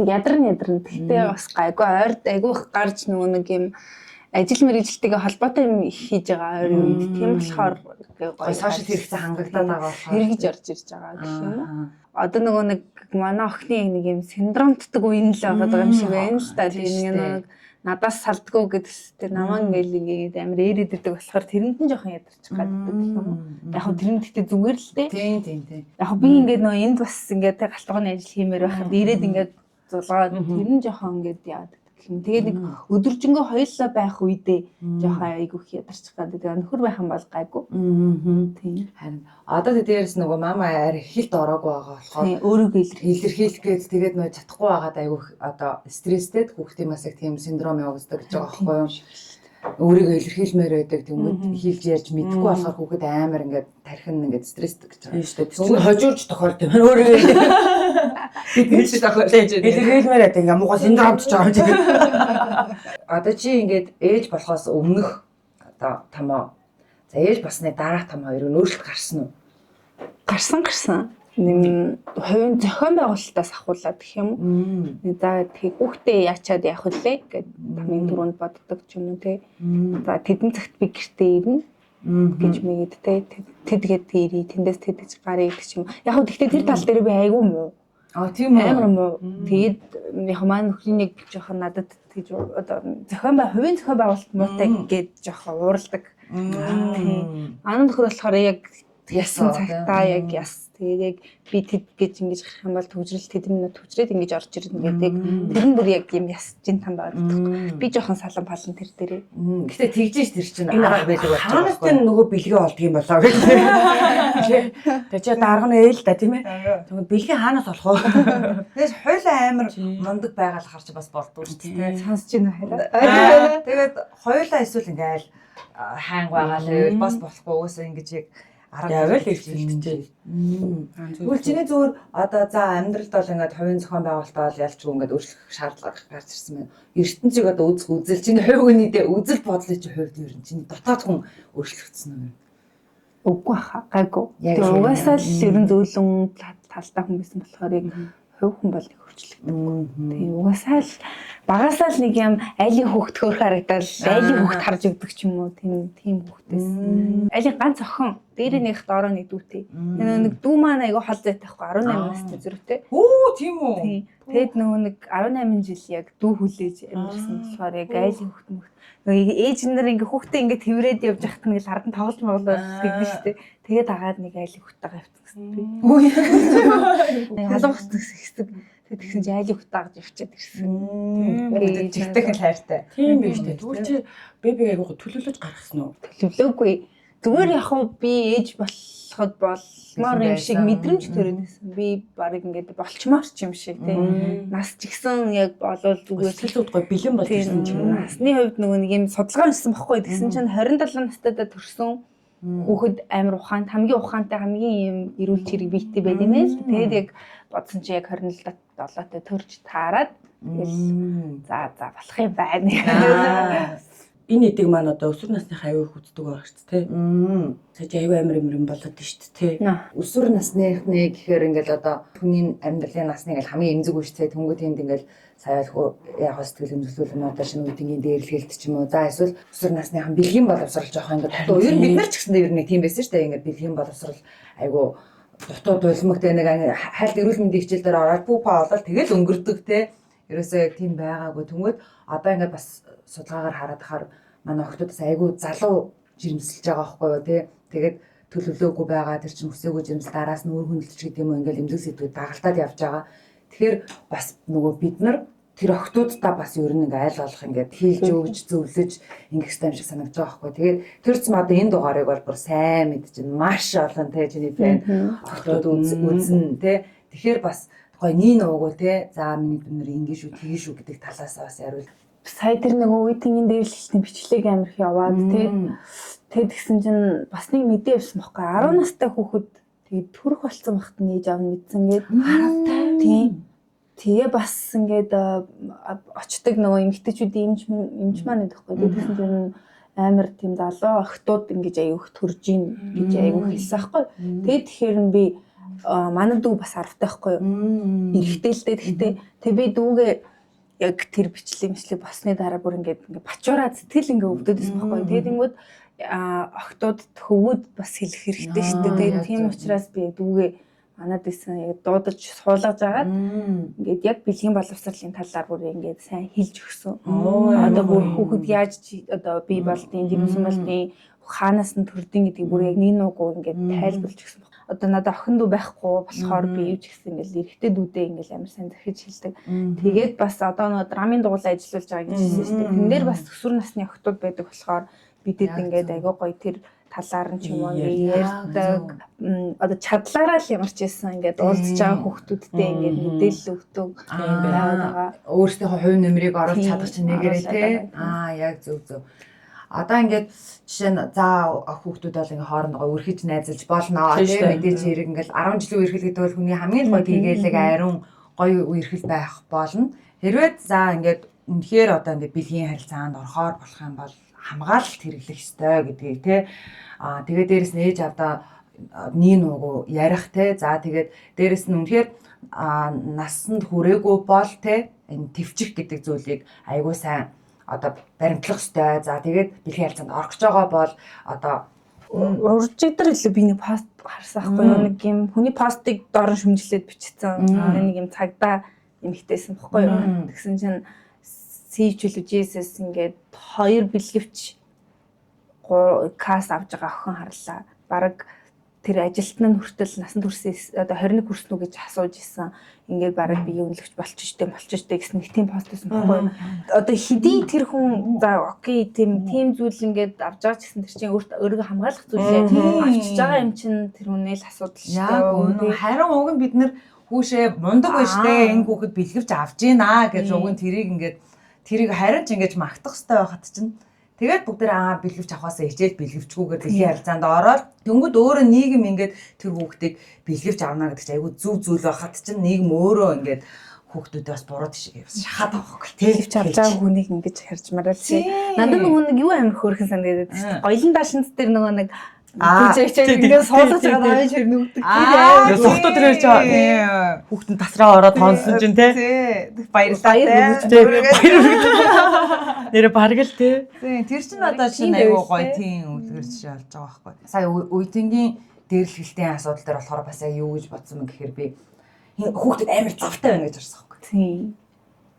Ядарна. Тэгтээ бас гайгүй ойрд айгүй их гарч нөгөө нэг юм ажил мэргэжилтэйгээ холбоотой юм хийж байгаа ойр үед. Тийм болохоор Гой сошиал хэрэгцээ хангагдаад байгаа болохоор хэрэгж орж ирж байгаа гэх юм уу? Одоо нөгөө нэг манай охины нэг юм синдромтдаг үеийн л байгаа юм шиг байна л да. Тэгээ нэг надаас салдгүй гэдэгтэй намаа ингээл амар ээрэд идэг болохоор тэрэнд нь жоохон ядарчих гаддаг гэх юм уу? Яг хөө тэрэнд гэхдээ зүгээр л дээ. Тийм. Яг би ингээд нөгөө энд бас ингээд галтгооны ажил хиймээр байхад ирээд ингээд зулгаад тэр нь жоохон ингээд яадаг гэх юм. Тэгээд нэг өдөржингөө хоёулаа байх үедээ жоохон айгүйх ядарчих гаддаг. Нөхөр байх юм бол гайгүй. Тийм. Харин одоо дээрээс нөгөө мама арай хилт ороогүй байгаа болохоор өөрийгөө илэрхийлэх гээд тэгээд нөгөө чадахгүй байгаад айгүйх одоо стресстэй хүүхдийн бас яг тийм синдром явагддаг гэж байгаа байхгүй юу? Өөрийгөө илэрхийлмээр байдаг тэгмэд хийлж ярьж мэдэхгүй болохоор хүүхэд амар ингээд тархин ингээд стресстэй гэж байгаа шүү дээ. Зөвхөн хожуулж тохиолдсон. Өөрийгөө бид тохиолдож Илэрхийлмээр байдаг ингээ муухай синдромч байгаа юм чинь. Одоо чи ингээд ээж болохоос өмнөх одоо томоо за ээж басны дараах том хоёр нь өөрчлөлт гарсан уу? гарсан. Нэм хувийн зохион байгуулалтаас ахуулаад гэх юм уу? За тэг хүүхдээ яачаад явах вүлээ гэд хамгийн түрүүнд боддог ч юм уу те. За тэдэн цагт би гэртээ ирнэ гэж мэгэд те. Тэдгээд ирээ тэндээс тэдэж гарыг гэх юм. Яг хөө тэгтээ тэр тал дээр би айгүй муу. Тийм үү. Амар муу. Тэгээд яг маань нөхрийн нэг жоохон надад тэгж одоо хувийн зохион байгуулалт муутай гэж жоохон уурладаг. Манай нөхөр болохоор яг ясан цагтаа яг яс. Тэгээд яг би тэд гэж ингэж гарах юм бол төвжрэл тэдэн минут төвжрээд ингэж орж ирнэ гэдэг. Тэр нь бүр яг юм яс чин там байдаг. Би жоохон салан палан тэр дээрээ. Гэтэ тэгжээш тэр чинь арга байлиг болж байгаа. Хаанаас ч нөгөө бэлгээ болдго юм болоо гэж. Тэгээ чи дарга нь ээл да тийм ээ. Тэгвэл бэлгээ хаанаас болох вэ? Тэгээс хойлоо амар мундаг байгаал харч бас болдгоо шүү дээ. Сонсож байна хараа. Тэгээд хойлоо эсвэл ингээл хаанг байгаа л байвал бас болохгүй уусаа ингэж яг Яавал хэлчихтэй. Тэгвэл чиний зүгээр одоо за амьдралд бол ингээд хувийн зохион байгуулалтаа бол ялчгүй ингээд өөрчлөх шаардлага гарч ирсэн байна. ертөнцийг одоо үзэх үзэл чиний хувь хүнийдээ үзэл бодлын чинь хувьд юу юм чиний дотоод хүн өөрчлөгдсөн юм. Үгүй хаа гайгүй. Тэгээ угаасаа л ерэн зөөлөн талтай хүн байсан болохоор яг хувь хүн бол хөвчлөгдөв. Тийм угаасаа л багасаа л нэг юм айлын хүүхд хөөх харагдаад айлын хүүхд харж өгдөг ч юм уу тийм хүүхдээс. Айлын ганц охин дээр нэг доороо нэг дүүтэй. Нэг дүү маань айгаа хол зайтай байхгүй 18 настай зөрүүтэй. Оо тийм үү. Тэгэд нөгөө нэг 18 жил яг дүү хүлээж амьдсан болохоор яг айлын хүүхд нөгөө ээж нар ингээ хүүхдээ ингээ тэрвэрэд явж яхад нэг л ардан тоглож моглоод тэгдэж штэ. Тэгээд агаад нэг айлын хүүхдтэйгээ авчихсан би. Нэг халуун хэсэг тэгсэн чинь айлын хүүхдтэй агж явчихад ирсэн. Тэгээд жигтэй л хайртай. Тийм биш үү. Тэгвэл чи бэби айгуу төлөвлөж гаргасан уу? Төлөвлөөгүй. Зүгээр яг би ээж болоход болмоор юм шиг мэдрэмж төрөөд байсан. Би баг ингээд болчмоор ч юм шиг тийм. Нас ч ихсэн яг болвол зүгээр Сэтгэл хөдлөлт бэлэн болж ирсэн ч юм уу. Насны хувьд нөгөө нэг юм судалгаа хийсэн баггүй. Тэгсэн чинь 27 настайдаа төрсөн хүүхэд амар ухаанд хамгийн ухаантай хамгийн юм эрүүл чирэг биетэй байд юм ээ л. Тэгээд яг бодсон чи яг 27-т төрж таарад тэгэл за болох юм байна. Энэ эдэг маань одоо өсвөр насныхаа аюу их үздэг байгаа шүү дээ. Сая аюу амар юм болоод тийм шүү дээ. Өсвөр насныхны гэхээр ингээл одоо хүний амьдралын насны ингээл хамгийн эмзэг үе шүү дээ. Тэнгүүд энд ингээл сая яг сэтгэл хөдлөл нь одоо шинэ үеийн дээрлэлт ч юм уу. За эсвэл өсвөр насныхан бэлгийн боловсрал жоох ингээд дутуу. Ер нь бид нар ч гэсэн ер нь тийм байсан шүү дээ. Ингээд бэлгийн боловсрал айгу дутуу дулмагтай нэг хайлт эрүүл мэндийн хичээл дээр ороод пупа олоод тэгэл өнгөрдөг те. Ерөөсөө яг тийм байгаагүй. Тэнгүүд одоо ингээд бас судалгаагаар хараад ахаар манай охтуудаас айгүй залуу жирэмсэлж байгаа байхгүй юу тий. Тэгээд төлөвлөөгүй байгаа тэр чинь хүсээгүй жирэмсэл араас нь үр хөндлөлч гэдэг юм уу ингээл эмзэг сэдвүүд дагалдаад явж байгаа. Тэгэхээр бас нөгөө бид нар тэр охтуудаа бас ер нь ингээ айл болох ингээд хийлж өгж зөвлөж ингэх юм шиг санагдаж байгаа байхгүй. Тэгээд тэр ч одоо энэ дугаарыг бол бүр сайн мэдчихэв. Маш олон тий чиний фэн охтууд үзэн тий. Тэгэхээр бас гоё нин уугүй тий. За миний бид нар ингэ шүү тгий шүү гэдэг талаас бас яривал сая тэр нэг үеийн дээрлэлтийн бичлэг амар их яваад тэгээд тэгсэн чинь бас нэг мэдээ авсан байхгүй 10 настай хүүхэд тэгээд төрөх болсон багт нээж авна мэдсэн гээд тийм тэгээ бас ингээд очдөг нөгөө эмэгтэйчүүдийн эмч маань гэдэгхгүй тэгсэн чинь амар тийм залуу охтууд ингэж аяух төрж ийн гэж аяух хэлсэн байхгүй тэгээд тэгэхээр би манай дүү бас 10 тайхгүй юу эрэхтэй л дээ тэгтээ би дүүгээ яг тэр бичлэг басны дараа бүр ингээд бачуураа сэтгэл ингээ өвдөд байсан байхгүй. Тэгээд ингүүд охтууд хөвгүүд бас хэлэх хэрэгтэй шүү дээ. Тэгээд тийм учраас би дүүгээ манад исэн яг дуудаж суулгаж агаад ингээд яг бэлгийн боловсролын талаар бүр ингээд сайн хэлж өгсөн. Одоо бүр хүүхэд яаж одоо би болдیں۔ Дэмсэн болдیں۔ Хаанаас нь төрдیں гэдэг бүр яг нэг нуугүй ингээд тайлбарлаж өгсөн. Одоо надад охин дүү байхгүй болохоор би юу ч гэсэн ингээл эрэгтэй дүүдээ ингээл амар сайн захиж хэлдэг. Тэгээд бас одоо нөгөө драмын дугуулаа ажиллуулж байгаа гэж хэлсэн шүү дээ. Тэн дээр бас өсвөр насны охтууд байдаг болохоор бидэд ингээд айгаа гоё тэр талаар нь ч юм уу ярьдаг. Одоо чадлаараа л ямар ч байсан ингээд уулзж байгаа хүүхдүүдтэй ингээд мэдээлэл өгдөг. өөрсдийнхөө хувь нэмрийг оруулах чадах чинь нэгээрээ тий. Яг зөв. Одоо ингээд жишээ нь за хүүхдүүд бол ингээ хоорондоо үрхэж найзалж болно тийм мэдээж хэрэг ингээл 10 жилийн үрхэл гэдэг бол хүний хамгийн гоё тийгээлэг ариун гоё үрхэл байх болно. Хэрвээ за ингээд үнэхээр одоо ингээ бэлгийн харилцаанд орохоор болох юм бол хамгаалалт хэрэглэх ёстой гэдгийг тий. Тэгээд дээрэс нь ээж авдаа нин уугу ярих тий. За тэгээд дээрэс нь үнэхээр насанд хүрээгүй бол тий энэ төвчих гэдэг зүйлийг айгүй сайн одоо баримтлах ёстой. За тэгээд бэлгийн харилцаанд орох гэж байгаа бол одоо уржигдэр илүү би нэг пост харсан байхгүй юу? Нэг юм хүний постыг доор шүмжлээд бичсэн. Нэг юм цагдаа эмэгтэйсэн байхгүй юу? Тэгсэн чинь сийвчлүү Jesus ингээд 2 бэлгэвч кас авж байгаа охин харлаа. Бараг тэр ажилтны хүртэл насан туршийн одоо 21 хүрсэн үү гэж асууж исэн. Ингээд бараг бие үнэлэгч болчих штеп гэсэн нэг тийм пост байсан байхгүй юу? Одоо хэдий тэр хүн за окей тийм зүйл ингээд авч байгаа ч гэсэн тэр чинь өөрийгөө хамгаалах зүйлээ авчиж байгаа юм чинь тэр үнэ л асуудал шүү дээ. Харин уг нь бид нар хүүшээ мундаг байж тээ энэ хүүхэд бэлгэвч авж гинэ гэж уг нь тэрийг харин ч ингэж магтах хэрэгтэй байхад чинь тэгээд бүгд бэлгэвч авахаасаа хичээл бэлгэвчгүйгээр дэлхийн харилцаанд ороод дөнгөд өөрөө нийгэм ингээд тэр хүүхдийг бэлгэвч авна гэдэг чинь айгүй зөв зүйл байхад чинь нийгэм өөрөө ингээд хүүхдүүдээ бас буруу шиг шахаад авахгүй бэлгэвч авч байгаа хүнийг ингэж харж мараа л чи надад нөгөө нэг юу амир хөөрхөн санагдаад шүү дээ. Гоёлын даашинт дээр нөгөө нэг ингээд суулгаж байгаа дааж хэрнэ өгдөг. Тэгээд сохтод ирж байгаа. Хүүхдэн тасраа ороод тоонсон чинь те. Баярлалаа. Нэр бараг л те. Тэр чинь одоо чинь аюу гоё тийм үлгэрч болж байгаа байхгүй. Сая үеийнгийн дээрлэхэлтийн асуудал дээр болохоор бас яг юу гэж бодсон юм гэхээр би хүүхдэд амар завтай байна гэж харсан байхгүй. Тийм.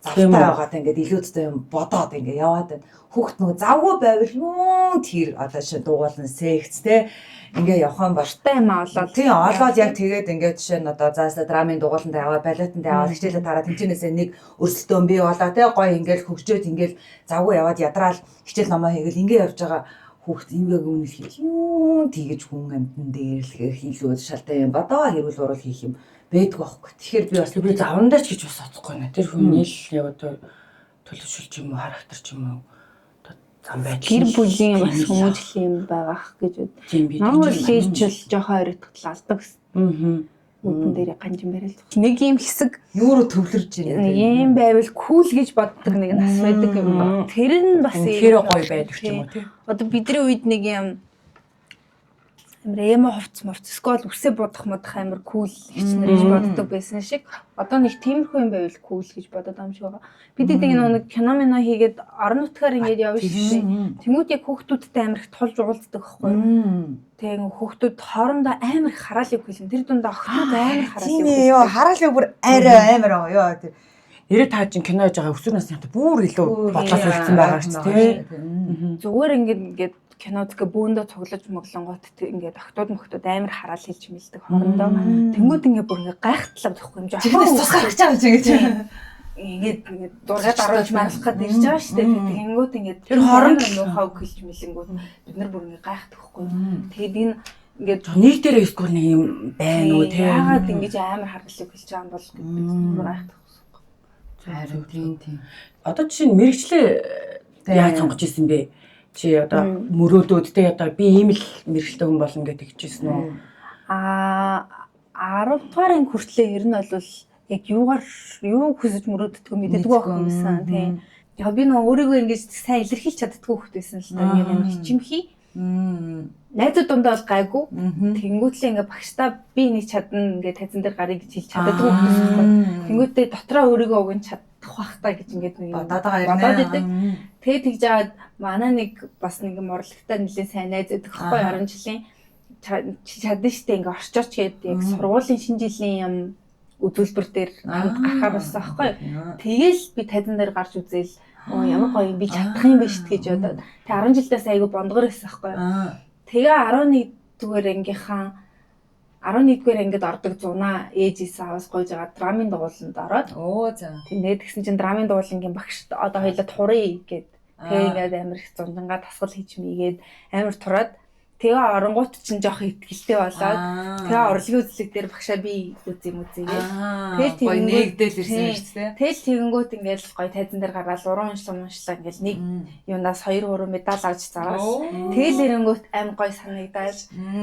Завтай байгаад ингээд илүүдтэй юм бодоод ингээд яваад байна. Хүүхд нөгөө завгүй байвал юу тэр одоо чинь дугуулна секц те ингээ явах юм баштай юм олоод. Тийм олоод яг тэгээд ингээд жишээ нь одоо заастаа драмын дугууланд аваад балетанд аваад хичээлээ тараад тэнцэнээсээ нэг өрсөлдөөн бий болоо те гоё ингээл хөгжөөд ингээл завгүй яваад ядраал хичээл номоо хийгээл ингээ явж байгаа хүүхд имгэг үнэл хийх юу тэгэж хүн амтан дээрлэхээр хийлгүүд шалтай юм бодоо хэрүүл урал хийх юм байдаг байхгүй. Тэгэхээр би бас би завандаа ч гэж бас бодохгүй нэ. Тэр хүний л яг одоо төлөвшүүлж юм уу, характер ч юм уу. Зам байдал. Гэр бүлийн бас хүмүүжил юм байгаах гэж бод. Намайг лээжл жоохон ойртол алдаг. Үдэн дээр ганжин барил. Нэг юм хэсэг юуруу төвлөрж байна. Ийм байвал кул гэж боддог нэг нас байдаг юм байна. Тэр нь бас хэрэг гоё байдаг ч юм уу тий. Одоо бидний үед нэг юм амар эмо хувц мовц скол үсээ бодох модох амар кул хичнэр гэж боддог байсан шиг одоо нэг тиймэрхүү юм байвал кул гэж бодоод байгаа юм шиг байгаа. Бид нэг кино хийгээд орон нутгаар ингэж явж шээ. Тэнгүүд яг хүүхдүүдтэй амар их тулж уулздаг байхгүй. Тэгээ хүүхдүүд хоорондоо амар хараалыг хүлэн. Тэр дундаа охиноо амар хараалыг. Тийм ээ ёо хараалыг бүр арай амар аа ёо тэр. Нэрээ та чинь кино хийж байгаа өсвөр насны хата бүр илүү бодлоо солилцсон байгаа шүү дээ. Зүгээр ингээд кино зэгэ бөөндөө цуглаж моглонгот ингээд октод мөхтөд амар хараал хэлж мэлдэг хоорондоо. Тэнгүүд ингээд бүр ингээд гайхтлаа байхгүй юм жаа. Тэрнээс тус гарч байгаа ч ингэж. Ингээд дургаад аруулж маалах гээд ирж байгаа шүү дээ. Тэнгүүд ингээд тэр хооронд муухай үг хэлж мэлэнгүүд бид нар бүр ингээд гайхдаг байхгүй. Тэгээд энэ ингээд нэг дээр эсвэл нэг юм байна уу те. Яагаад ингэж амар хараалыг хэлж байгаа юм бол бид бүр гайхдаг. Харин тийм. Одоо жишээ нь мэрэгчлээ яаж сонгож ирсэн бэ? Чи одоо мөрөөдөөдтэй одоо би ийм л мэрэгчлээ хүн болно гэж хэлжсэн үү? 10 дугаар анги хүртлээр ер нь бол яг юу хүсэж мөрөөддгөө мэддэггүй байх юмсан тийм. Яг би нөө өөрийгөө ингэж сайн илэрхийлж чаддаггүй хөхт байсан л та юм хичимхий. Найзууд дундаа бол гайгүй. Тэнгүүтлээ ингээ багштаа би нэг чадна ингээ тайзан дээр гарыг гэж хэлж чаддаггүй хөхт байсан. Тэнгүүтээ дотроо өөрийгөө уг нь чадах бах та гэж ингээд нэг бодоод байгаа юм. Тэгээд тэгж аваад манай нэг бас нэг урлагтаа нэлээд сайн найз байдаг хгүй 10 жилийн чадна штэ ингээ орчооч гээд яг сургуулийн шинэ жилийн юм үзүүлбэр дээр хамт гарахаар болсон аахгүй. Тэгээл би тайзан дээр гарч үзээл ямар гоё юм би чадах юм биш гэж бодоод тэг 10 жилдээс айгу бондгор байсан аахгүй. Тэгээ 11 дугаар ангийнхаа 11-р ангид ордог зунаа ээжээс аваас гойж байгаа драмын дугууланд ороод тэгээд тэгсэн чинь драмын дугуулангийн багш одоо хоёлаа туръя гэд тэгээ ингээд амар их зундангаа тасгал хийж мийгээд амар тураад тэгээ оронгууд чинь жоох ихтгэлтэй болоод тэгээ орлогын үзлэг дээр багшаа би үзье мүзээгээд тэгэл нэгдэл ирсэн шүү дээ. Тэгэл тэгэнгүүт ингээд гоё тайзан дээр гараад уран уншлаа ингээд нэг юунаас 2-3 медаль авч цаавал тэгэл ирэнгүүт амар гоё санагдаад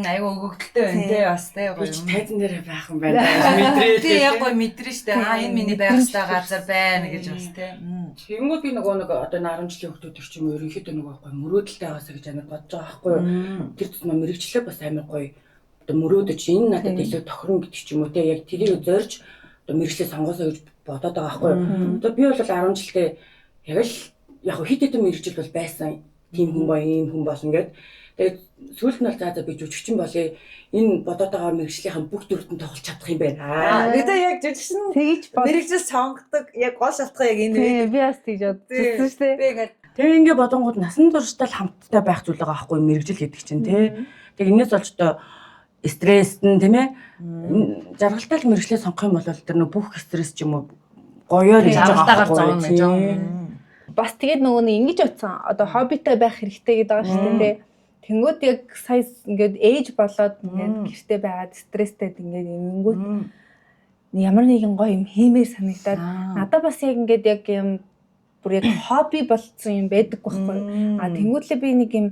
айгу өгөгдөлтэй байна тий бас тий гоё тайзан дээр байх юм байна мэдрээ тий яг гоё мэдрээ штэ энэ миний байх ёстой газар байна гэж бас тий. Тэгэнгүүт би нөгөө нэг одоо 10 жилийн хүүхдүүд төр чим ерөнхийдөө нөгөө гоё мөрөөдөлтэй байгаасаа гэж амар бодож байгаа байхгүй юу. Тэр тусмаа мэрэгчлээ бас амар гоё одоо мөрөөдөж энэ надад илүү тохирно гэдэг ч юм уу те яг тэрийг зорж одоо мэрэгчлээ сонгоосоо гэж бодоод байгаа байхгүй юу. Одоо би бол 10 жилдээ яг л яг хит хитэн мэрэгчл бол байсан тийм хүн боо ийм хүн болно гэд. Тэгээд сүүлд нь бол за би жүжигчин болъё энэ бодоод байгаа мэрэгчлийнхэн бүх төрөлтөнд тоглож чадах юм байна. Гэтэ яг жүжигчин тэгж мэрэгжил сонгодог яг гол шалтгаан яг энэ. Би бас тэгж бодсон шүү дээ. Би ингээд тэгээ ингээ бодонгууд насан туршдаа л хамтдаа байх зүйл байгаа байхгүй мэрэгжил гэдэг чинь тий. Тэгээ энэс болж одоо стресст нь тийм ээ жаргалтай л мэрэгчлээ сонгох юм бол тэр нөх бүх стресс ч юм уу гоёор хийж байгаа байхгүй. Бас тэгээд нөгөө нэг ингэж утсан одоо хоббитай байх хэрэгтэй гэдэг байгаа шүү дээ. Тэнгүүд яг сая ингээд ээж болоод ингээд гэртээ байгаад стресстэй ингээд ингэнгүүт ямар нэгэн гоё юм хиймээр санагдаад надад бас яг ингээд яг юм бүр яг хобби болцсон юм байдаг байхгүй. Тэнгүүтлээ би нэг юм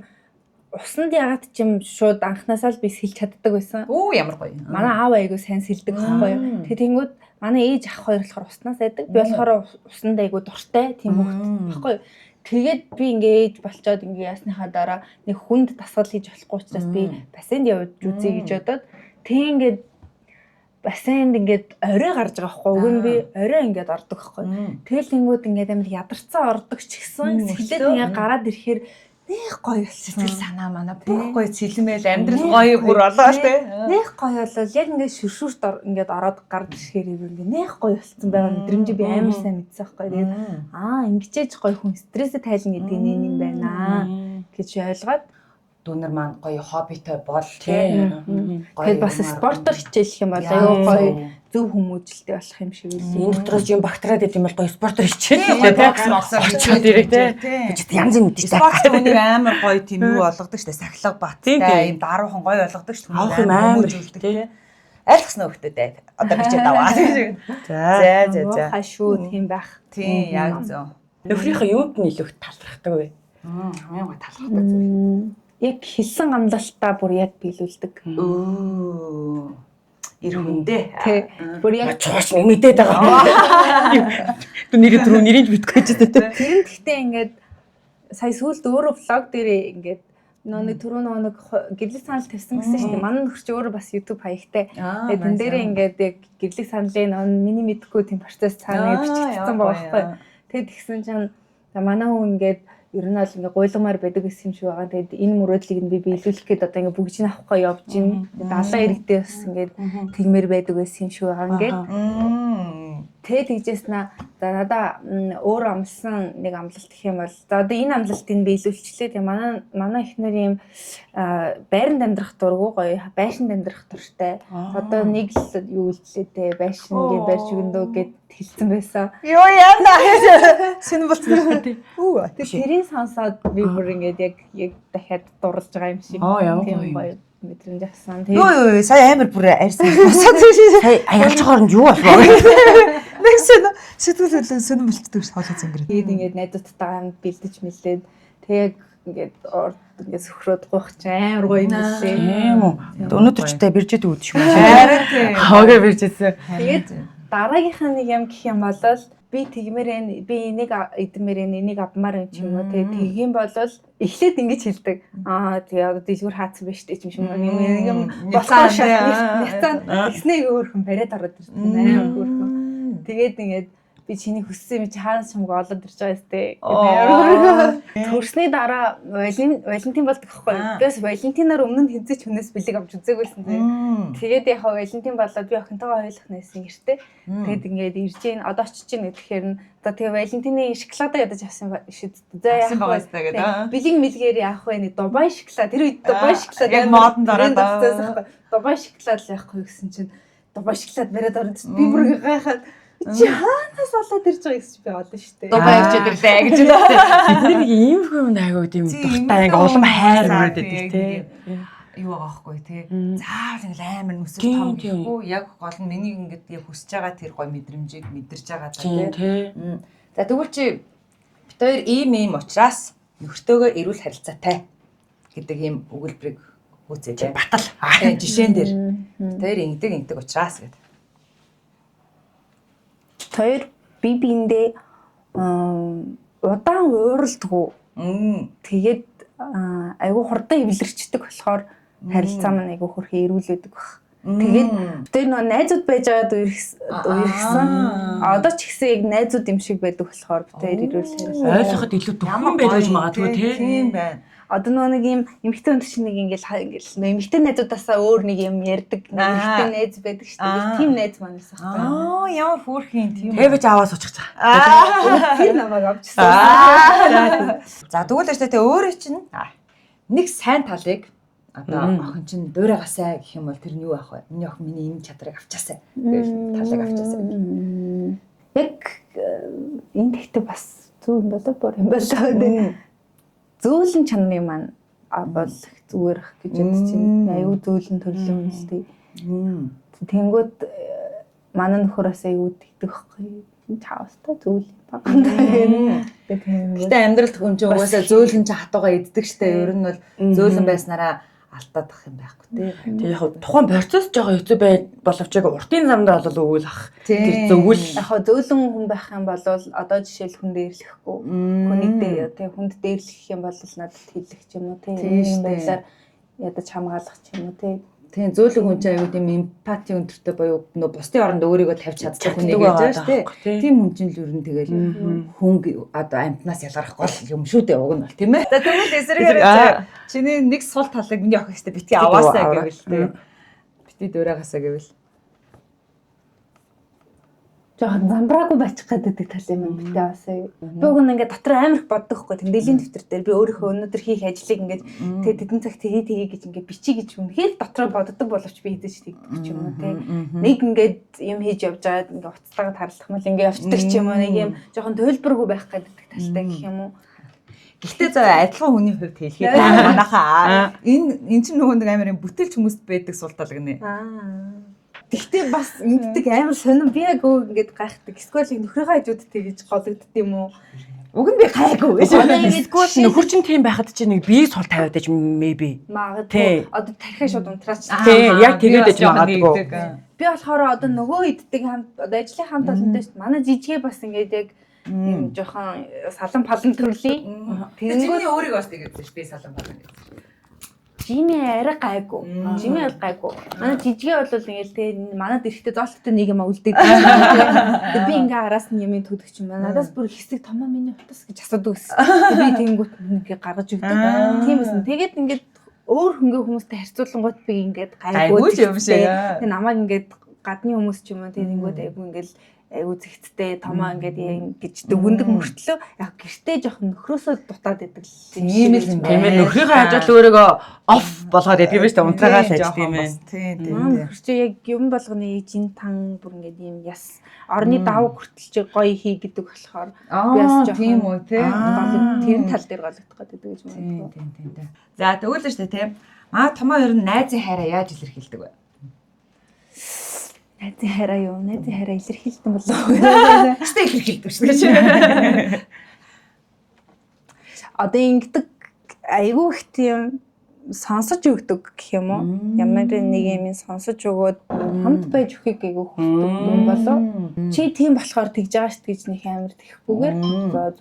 усанд ягаад ч юм шууд анханасаа л би сэлж чаддаг байсан. Ямар гоё. Манай аав айгуу сайн сэлдэг байхгүй. Тэгээ тэнгүүд манай ээж ах хоёр болохоор уснаас айдаг. Би болохоор усанд айгуу дуртай тийм хөвгт байхгүй. Тэгээд би ингээ ээж болчоод ингээ ясныхаа дараа нэг хүнд дасгал хийж болохгүй учраас би бассейнд явж үзье гэж бодоод тэг ингээд бассейнд ингээд орой гарч байгаа байхгүй уг нь би орой ингээд ордог байхгүй. Тэгэл тэнгууд ингээд амар ядарцсан ордог ч гэсэн сэтгэлээд ингээд гараад ирэхээр нэх гоё сэтгэл санаа манай Бүх гоё цэлмэл амьдрал гоё бүр олоо те. нэх гоё болол яг ингээд шүршүрт ингээд ороод гарч ирэхээр ингээд нэх гоё болцсон байгаа мэдрэмж би амар сайн мэдсэн байхгүй. Тэгээд ингэчээж гоё хүн стрессээ тайлна гэдэг нь юм байна гэж ойлгоод Дүүнер маань гоё хоббитой бол тэгээд бас спортоор хичээлэх юм бол аюу гоё зөв хүмүүжлтэй болох юм шиг үлээ. энэ дотроос юм бактериад гэдэг юм бол гоё спортоор хичээл. Бокс моксоор очиод ирэх те. Бид янз бүрийн мэдээж Спорт үнийг амар гоё тийм юу болгодог штэ сахилга баттай юм даруухан гоё болгодог штэ. Авах юм амар зүйлдэг те. Айлгсан хөхтөдөө одоо бичээд аваа. За. Хашуу тийм байх. Тийм яг зөв. Нөхрийнхөө юунд нь илүү талархдаг вэ? Хамгийн гоё талхдаг зүйл. Яг хэлсэн амлалтаа бүр яг биелүүлдэг. Ир хүндээ. Тэг. Бүр яг Чууш мэдээд байгаа. Түр нэрийг битгүй ч гэдэг. тэр нь гэхдээ ингээд сая сүүлд өөрөө влог дээрээ ингээд нэг түрүү нэг гэрлэх санал тавьсан гэсэн шүү дээ. Манай нөхөр чи өөрөө бас YouTube хаягтай. Тэгээд тэн дээрээ ингээд яг гэрлэх саналын миний мэдхгүй тийм процесс цаана бичигдсэн байгаа байхгүй. Тэгээд тэгсэн чинь манай хүн ингээд ер нь бол ингээ гуйламаар байдаг гэсэн юм шиг байгаа. Тэгээд энэ мөрөөдлийг нь би биелүүлэх гээд одоо ингээ бүгжийг авахгүй явж гин. Далаа иргэдээ бас ингээ тэгмэр байдаг байсан юм шиг байгаа ингээд. Тэгээд тэгжээснэ за надаа өөр амлсан нэг амлалт гэх юм бол за одоо энэ амлалтыг биелүүлчихлээ. Тэгээд манай эхнэр юм байранд амьдрах дургу гоё байшинд амьдрах дуртай. Одоо нэг л юу үлдлээ те байшин ингээ барьж өгнө гэд хэлсэн байсан. Юу яана. Шинэ болчихсон тийм. Тэрийн сонсоод би бүр ингээд яг дахиад дурлж байгаа юм шиг. Тийм гоё мэдрэмж авсан. Юу сая амар бүр арьсан. Сая аялж хооронд юу болов? Нэг сэтгэл хөдлөн сонирм болчдөг ш хоолой зөнгөрөө. Тэгээд ингээд найзуудтайгаа хамт бэлдэж мэлээд тэг ингээд орд ингээд сөхрөөд гуйх ч амар гоё юм лээ. Тийм үү. Өнөөдөр ч та биржэд үүд шүү. Харин тийм. Хаагаа биржээсэн. Тэгээд дараагийнхаа нэг юм гэх юм бол би тэгмээрэн би энийг эдмээрэн энийг авмаар юм ч юм уу тийм болол эхлээд ингэж хэлдэг. Тэгээ одоо дэжгүр хаацсан байж тээ ч юм юм болохоор шатсан тэгснээ өөрхөн бариад ороод ирсэн амар өөрхөн. Тэгээд ингээд би чиний хүссэн юм чи хаанаас чамг олоод ирж байгаа сте. Төрсний дараа Валентин болдог байхгүй. Бис Валентинаар өмнө нь хэнцэж хүнээс бэлэг авч үзээгүйсэн тийм. Тэгээд яг Валентин болоод би охинтойгоо хойлох нэсэн гэртээ. Тэгээд ингээд ирж гин одоо очиж гин гэхээр нь за тэгээ Валентины шоколадаа ядаж авсан шид. За яах вэ? Бэлэг мэлгээр яах вэ? Дубай шоколад. Тэр үед Дубай шоколад яг модонд ороод Дубай шоколад л яах вэ гэсэн чинь Дубай шоколад бариад ороод би бүр гайхаад чи хаанаас олоод ирж байгаа гэсэн би олно шүү дээ. Дубай явж ирлээ гэж байна. Бид нэг ийм хүн айгуу тийм дуртай ингээ улам хайр мөрөд байдаг тий. Юу байгаа байхгүй тий. Заавал ингээл амар нүсэр том гэхгүй яг гол нь миний ингээд яг хүсэж байгаа тэр гоё мэдрэмжийг мэдэрж байгаа тий. За тэгвэл чи бит хоёр ийм учраас нөхртөөгөө эрүүл харилцаатай гэдэг ийм өгүүлбэрийг үүсээ тий. Батал. Жишээн дээр бит хоёр ингэдэг учраас гэдэг. Тэр биендээ удаан ууралдгүй. Тэгээд айгүй хурдан эвлэрчдэг болохоор харилцаа маань айгүй хөрхөө эрүүлдэг баг. Тэгээд тэр нөө найзууд байж байгаад үерхсэн. Одоо ч гэсэн яг найзууд юм шиг байдаг болохоор тэр эрүүл харилцаа. Ойлгоход илүү дөхөн байж магадгүй тий. Тийм байна. Одоо нэг юм эмэгтэй хүн чинь нэг ингээл эмэгтэй найзуудаасаа өөр нэг юм ярьдаг эмэгтэй найз байдаг шүү дээ. Тийм найз маань байсан хэрэг. Ямар хөөрхийн тийм. Тэвэж аваад суучих цаа. Тэр намайг авчихсан. За тэгвэл өштэй өөрөө чинь нэг сайн талыг одоо охин чинь дуурайгасаа гэх юм бол тэр нь юу ах вэ? Миний охин миний энэ чадрыг авчаасаа. Тэр талыг авчаасаа. Яг энэ гэхдээ бас зөв юм болоо бор юм болоо. Зөөлөн чанарын маань бол зүгээрх гэж бодож байна. Аюу зөөлөн төрлөө юм шүү дээ. Тэнгүүд манай нөхөрөөс аюу тэгдэг байхгүй. Чаавста зөөл багандаа. Гэтэ амьдралд хүн чинь угаасаа зөөлөн чи хатуугаа иддэг штэ. Ер нь бол зөөлөн байснараа алдаад ах юм байхгүй тий. Тэгээ яг тухайн процесс жоохон хэцүү бай боловч яг уртын замдаа бол өгөөл ах. Тэр зөвөл Яг зөөлөн хүн байх юм бол одоо жишээл хүн дээрлэхгүй. Хүнийг тий хүнд дээрлэх юм бол надад хэлэх ч юм уу тий. Тийм байдлаар ядаж хамгаалах ч юм уу тий. Тийм зөөлөг хүн чинь аюу тийм эмпати өндөртэй боيو нөө бусдын оронд өөрийгөө тавьж чаддаг хүн гэж байгаа шүү дээ. Тийм хүн чинь л ер нь тэгэл хүн одоо амьтнаас ялгарахгүй юм шүү дээ уг нь бол тийм ээ. За тэгвэл эсрэгээр чиний нэг сул талыг миний охин хэвчээ битгий аваасаа гэвэл тийм. Битгий дуурайгаасаа гэвэл жоохон замбраагүй байчих гэдэг тал юм битээ аваасаа. Би уг нь ингээд дотор амар их боддог хгүй тэмдэглэлийн дэвтэр дээр би өөрийнхөө өнөөдөр хийх ажлыг ингээд тэгээ тэдэн цаг тэгээ гэж ингээд бичиж гэж үнэхээр дотроо боддог боловч би хэдэж тэгдэг ч юм уу те. Нэг ингээд юм хийж явж байгаад ингээд уцтайгаа тарлах мэл ингээд явцдаг ч юм уу нэг юм жоохон төлбөргүй байх гэдэг талтай гэх юм уу. гэхдээ зөө адилхан хүний хувьд хэлэхэд манайхаа энэ чинь нөгөө нэг амар бүтээлч хүмүүст байдаг сул тал гинэ. Тэгтээ бас ингэдэг амар сонирн би яг ингээд гайхдаг. Эсвэл нөхрийнхөө хажуудтай гэж гологдд юм уу? Уг нь би гайгүй. Нөхөр чинь тийм байхад чинь нэг бие сул тавиад иж maybe. Магадгүй. Одоо тархиа шууд унтраач. Тий, яг тэгээд иж магадгүй. Би болохоор одоо нөгөө иддэг хамт одоо ажлын хамт олонтой шүү дээ. Манай жижигээ бас ингээд яг юм жоохон салан палан төрлийн. Тэнгүүний өөрийг бас тэгээд би салан палан гэж. Жими арай гайгүй. Жими бол гайгүй. Манай жижигээ бол ингээл тэгээ манад эрэхтэй зоолттой нэг юм үлдээд байгаа. Би ингээ араас нь юм төдөгч юм байна. Надаас бүр хэсэг томоо миний утас гэж асуудаг ус. Би тэнгүүт ингээ гаргаж өгдөг. Тийм эсэн. Тэгээд ингээд өөр хөнгөө хүмүүстэй харьцуулангууд би ингээд гайгүй юм шиг. Тэгээ намайг ингээд гадны хүмүүс ч юм уу тэнгүүд айгүй ингээл айгу зэгцтэй томоо ингээд гэж дүгндэг мөртлөө яг гэртээ жоохон нөхрөөсөө дутаад байдаг л тийм л тийм ээ нөхрийнхөө хажууд өөрийгөө оф болгоод байдаг юм шүү дээ унтраагаа л ажиж тийм ээ тийм нөхөр чи яг юм болгоны ижин тан бүр ингээд юм яс орны давуу хүртэл чи гоё хий гэдэг болохоор би бас тийм үү тийм тэр тал дээр гологдох гэдэг гэж байна. Тийм. За тэгвэл л шүү дээ тийм томоо ер нь найзын хайраа яаж илэрхийлдэг вэ? Найзын хайраа юу? Найзын хайраа илэрхийлдэг болоо. Хэвээ илэрхийлдэг шүү дээ. Одоо ингэдэг айгүй их тийм сонсож өгдөг гэх юм уу? Ямар нэг юм сонсож өгөөд хамт байж өхийг айгүй хүсдэг юм болоо. Чи тийм болохоор тэгж байгаа шүү гэж нэг амар тэхгүйгээр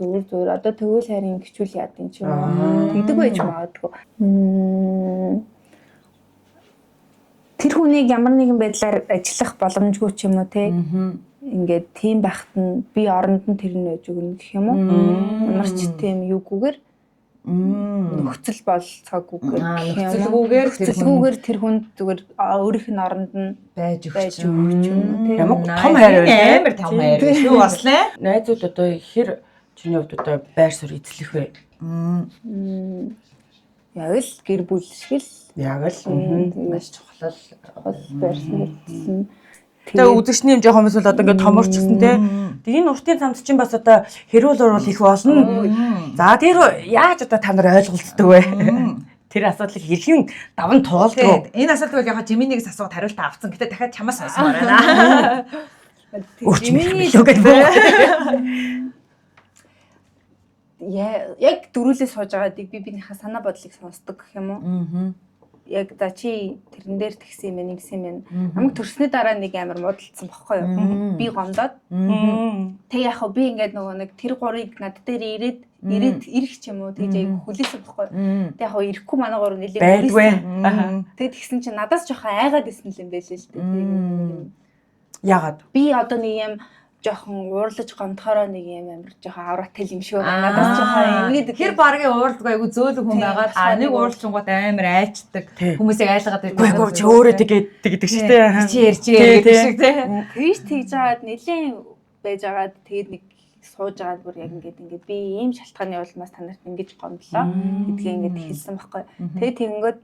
зүгээр одоо тэгвэл харин гिचүүл яад юм чи юм уу? Тэгдэг байж магадгүй. Тэр хүнийг ямар нэгэн байдлаар ажиллах боломжгүй ч юм уу те ингээд тийм байхад нь би оронд нь тэр нь байж өгнө гэх юм уу ямар ч тийм юугүйгээр нөхцөл болцоогүйгээр нөхцөлгүйгээр тэр хүнд зүгээр өөрийнх нь оронд нь байж өгч юм уу те ямар том хайр амар том хайр шүү бас лээ. Найзууд одоо хэр чиний хувьд одоо байр суурь эзлэх вэ? Яг л гэр бүл шиг л Яг л маш чухал байр суурь. Тэгээ үзэгчний юм жоохон эсвэл одоо ингээд томорч гисэн те. Тэгээ энэ уртын цамц чинь бас одоо хэрүүл урвал их болно. За тэр яаж одоо та нар ойлголцдог вэ? Тэр асуудлыг хэрхэн даван туулдаг? Энэ асуулт бол яг Жиминигээс асууад хариулт авсан. Гэтэ дахиад чамаас сонсомоор байна. Жимини л гэдэг. Яг дөрүүлээ сууж байгаадыг би биенийхээ санаа бодлыг сонсдог гэх юм уу? Яг за чи тэрэн дээр тэгсэн юм нэгсэн юм. Намайг төрсний дараа нэг амар муудалцсан бохгүй юу? Би гомдоод. Тэг яг би ингээд нөгөө нэг тэр гурыг над дээр ирэх ч юм уу тэгж аяг хүлээсэн бохгүй. Тэг яг ирэхгүй манай гур нэлээд байдгүй. Тэг тэгсэн чи надаас жоохон айгаад исэн юм байлээ л дээ. Ягаад? Би одоо нэг юм жоохон уурлаж гомдохороо нэг юм амар жоохон авраатай юм шиг байна. Надаас жоохон ингэдэг. Тэр баргийн ууралдгүй айгу зөөлөг хүн байгаа. Нэг ууралчингууд амар айчдаг. Хүмүүсийг айлгаад байдаг. Үгүй чи өөрөө тэгээд шүү дээ. Чи ярьчихээ гэдэг шиг тий. Тэгж тэгж жаад нэлийн байж агаад тэгээд нэг сууж агаад бүр яг ингээд би ийм шалтгааны улмаас танарт ингэж гомдлоо гэдгийг ингээд хэлсэн байхгүй. Тэгээд тэгэнгүүт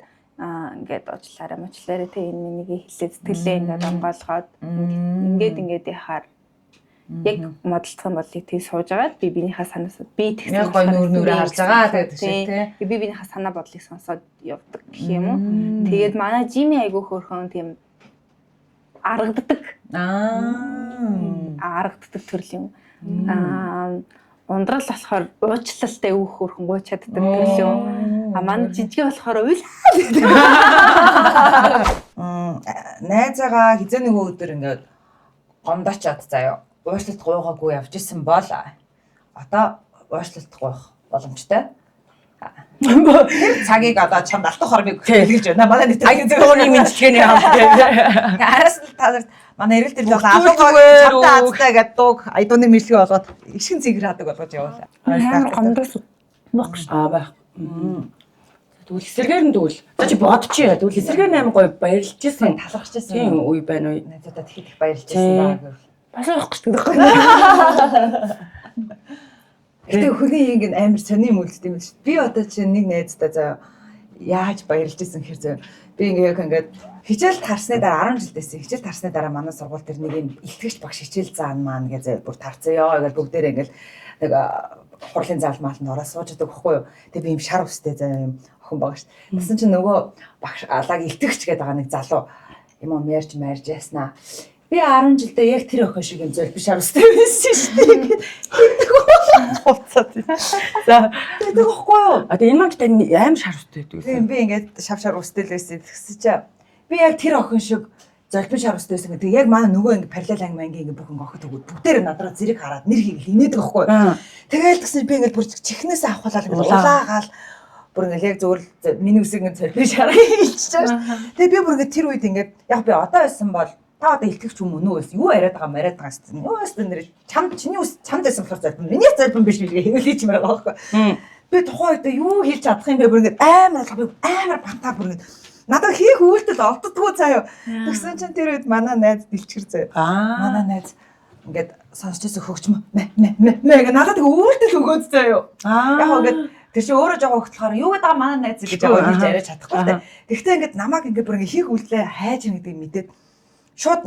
ингээд уучлаарай тий энэ миний хэлээ сэтгэлээ ингээд амгаалгаад ингээд яхаар яг модалцсан болыг тий сууж агаад би биенийхээ санаас би тэгсэн гой нүрээ харж байгаа гэдэг шиг тий. Би биенийхээ санаа бодлыг сонсоод явдаг гэх юм уу. Тэгээд манай Жими айгуу хөөрхөн тийм аргаддаг. Аргаддаг төрлийн. Ундрал болохоор уучлалтай өөх хөөрхөн гоо чаддаг төрлийн. Манай жижиг болохоор уйл. Найзаагаа хизээ нөгөө өдөр ингээд гомдоочод заяа. Уушлалт гуугаагүй явж исэн бол одоо уушлалт гуйх боломжтой. Цагийг одоо чамд алтан хормыг хэлгэж байна. Манай нийт аюуны мэдлэгээний хамт. араас нь та нарт манай эрэл дээр бол алтан хацтай гэдэг дууг аюуны мэдлэг болгоод ишгэн цэгэр хадаг болгож явуулаа. Амар гомдоос багш. Байх. Тэгвэл эсэргээр нь тэгвэл за чи бодчихъя. Тэгвэл эсэргээр нь амар гоё баярлж ирсэн. Талархаж ирсэн. Тийм үе байна уу? Найзуудаа их баярлж ирсэн даа гэвэл. Бас явах гэж байна. Гэтэ хүний ингэ амар сони юм үлддэг юм шүү. Би одоо чинь нэг найздаа заа яаж баярлж ирсэн гэхээр заа би ингээд хичээл тарсны дараа 10 жилдээс хичээл тарсны дараа манай сургууль дээр нэг юм илтгэгч багш хичээл заан маань гэж бүр тарцъя гэж бүгдээрээ ингээд нэг хурлын зал маалнд ороо сууж байгаа байхгүй юу. Тэгээ би юм шар устэй заа юм охин багш. Тэсэн чинь нөгөө багш алааг илтгэгч гэдэг байгаа нэг залуу юм ярьж яснаа. Би 10 жилдээ яг тэр охин шиг юм зөв би шар устэй байсан шүү дээ. Хуцаад. За тэгээд байхгүй юу? А тэгээ энэ маань гэдэг аим шар устэй гэдэг. Тийм би ингээд шавшар устэй л байсан. Тэгсэн чинь би яг тэр охин шиг золбин шар устэй байсан. Тэгээ яг манай нөгөө ингээд параллел анги манги ингээд бүх ингээд охид өгөөд бүгдээр надраа зэрэг хараад нэр хийгээл инээдэг байхгүй юу? Тэгээл тэгсэн би ингээд бүр чихнээс авахлаа ингээд улаагаал бүр ингээд яг зөвөр миний үсэг ингээд золбин шараа хийчихэж байгаа. Тэгээ би бүр ингээд тэр үед ингээд яг би одоо байсан бол та одоо илтгэвч юм уу нөөс юу яриад байгаа гэсэн. Нөөс нэр чамд чиний ус чамд байсан болохоор золбин. Миний золбин биш билгээ хэлээч юм байгаа байхгүй. Би тухайн үед юу хийж чадах юм бэ бүр ингээд амар бантаа бүр ингээд надад хийх үйлдэл олддгоо заяа. Тэгсэн чинь тэр үед манай найз дэлчгэр заяа. Манай найз ингээд сонсч ирсэн хөгчмө мэ надад тэг үйлдэл өгөөд заяа. Яг ингээд тэр чинь өөрөө жоо хөгтлөхөөр юу гэдэг манай найз гэж яваа хийж яриад чадахгүй тэ. Тэгтээ ингээд намайг ингээд бүр ингээд хийх үйлдэлээ хайж ийн гэдэг мэдээд шууд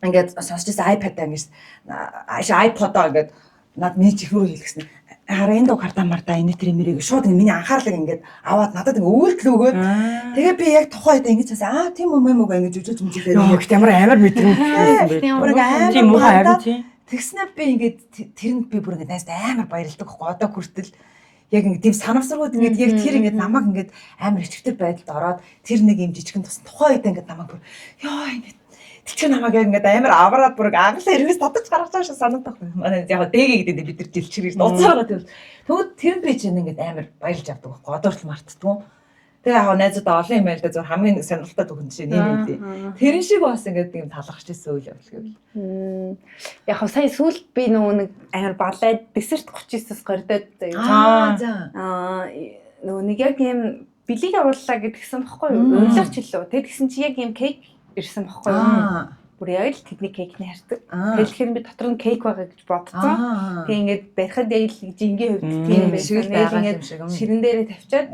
ингээд сонсч ирсэн iPad-аа ингээд iPod-аа ингээд над миний чихрүү хэлгэсэн. Хараа энэ дуу картамардаа энэ тэр мэрийг шууд миний анхаарлыг ингээд аваад надад ингээд үйлдэл өгөөд тэгээ би яг тухайн үед ингэж хэлсэн тийм юм ингэж үжиж юмжлээ. Яг амар мэдрэмжсэн байх. Тийм уу харин тийм. Тэгснээр би ингээд тэрэнд би бүр ингээд найзтай амар баярлдаг байхгүй одоо хүртэл яг ингээд тийм санамсаргууд ингээд яг тэр ингээд намайг ингээд амар ичгтэй байдалд ороод тэр нэг юм жижигэн тус тухайн үед ингээд намайг бүр ёо ингээд тэр намайг ингээд амар авраад бүр англиар хэрэгс татаж гаргаж байгаа шиг санагдах байна. Манай яг дэгээ гэдэг бид нар дэлчирэж нууцаараа тэгвэл тэгвэл тэр би чинь ингээд амар баярлж авдаг байхгүй одоо хүртэл мартдгүй. Тэгээ яг найзуудаа олон юм байл да зөв хамгийн сонирхолтой түүхэн чинь нэм үү. Тэрэн шиг бас ингээд юм талархаж ирсэн үйл явдал гэвэл. Яг сая сүүлд би нөгөө нэг амар балайд десерт 39-с гордоод заяа. Нөгөө нэг яг юм бэлийг орууллаа гэдгсэн баггүй юу? Урилгач хэллээ. Тэг тэгсэн чи яг юм кейк ирсэн баггүй юу? Бүр яг л тэдний кейкний хардаг. Тэгэхээр би дотор нь кейк байгаа гэж бодсон. Тэг ингээд барихад яг л жингийн хувьд тийм байсан. Ширэн дээрээ тавьчаад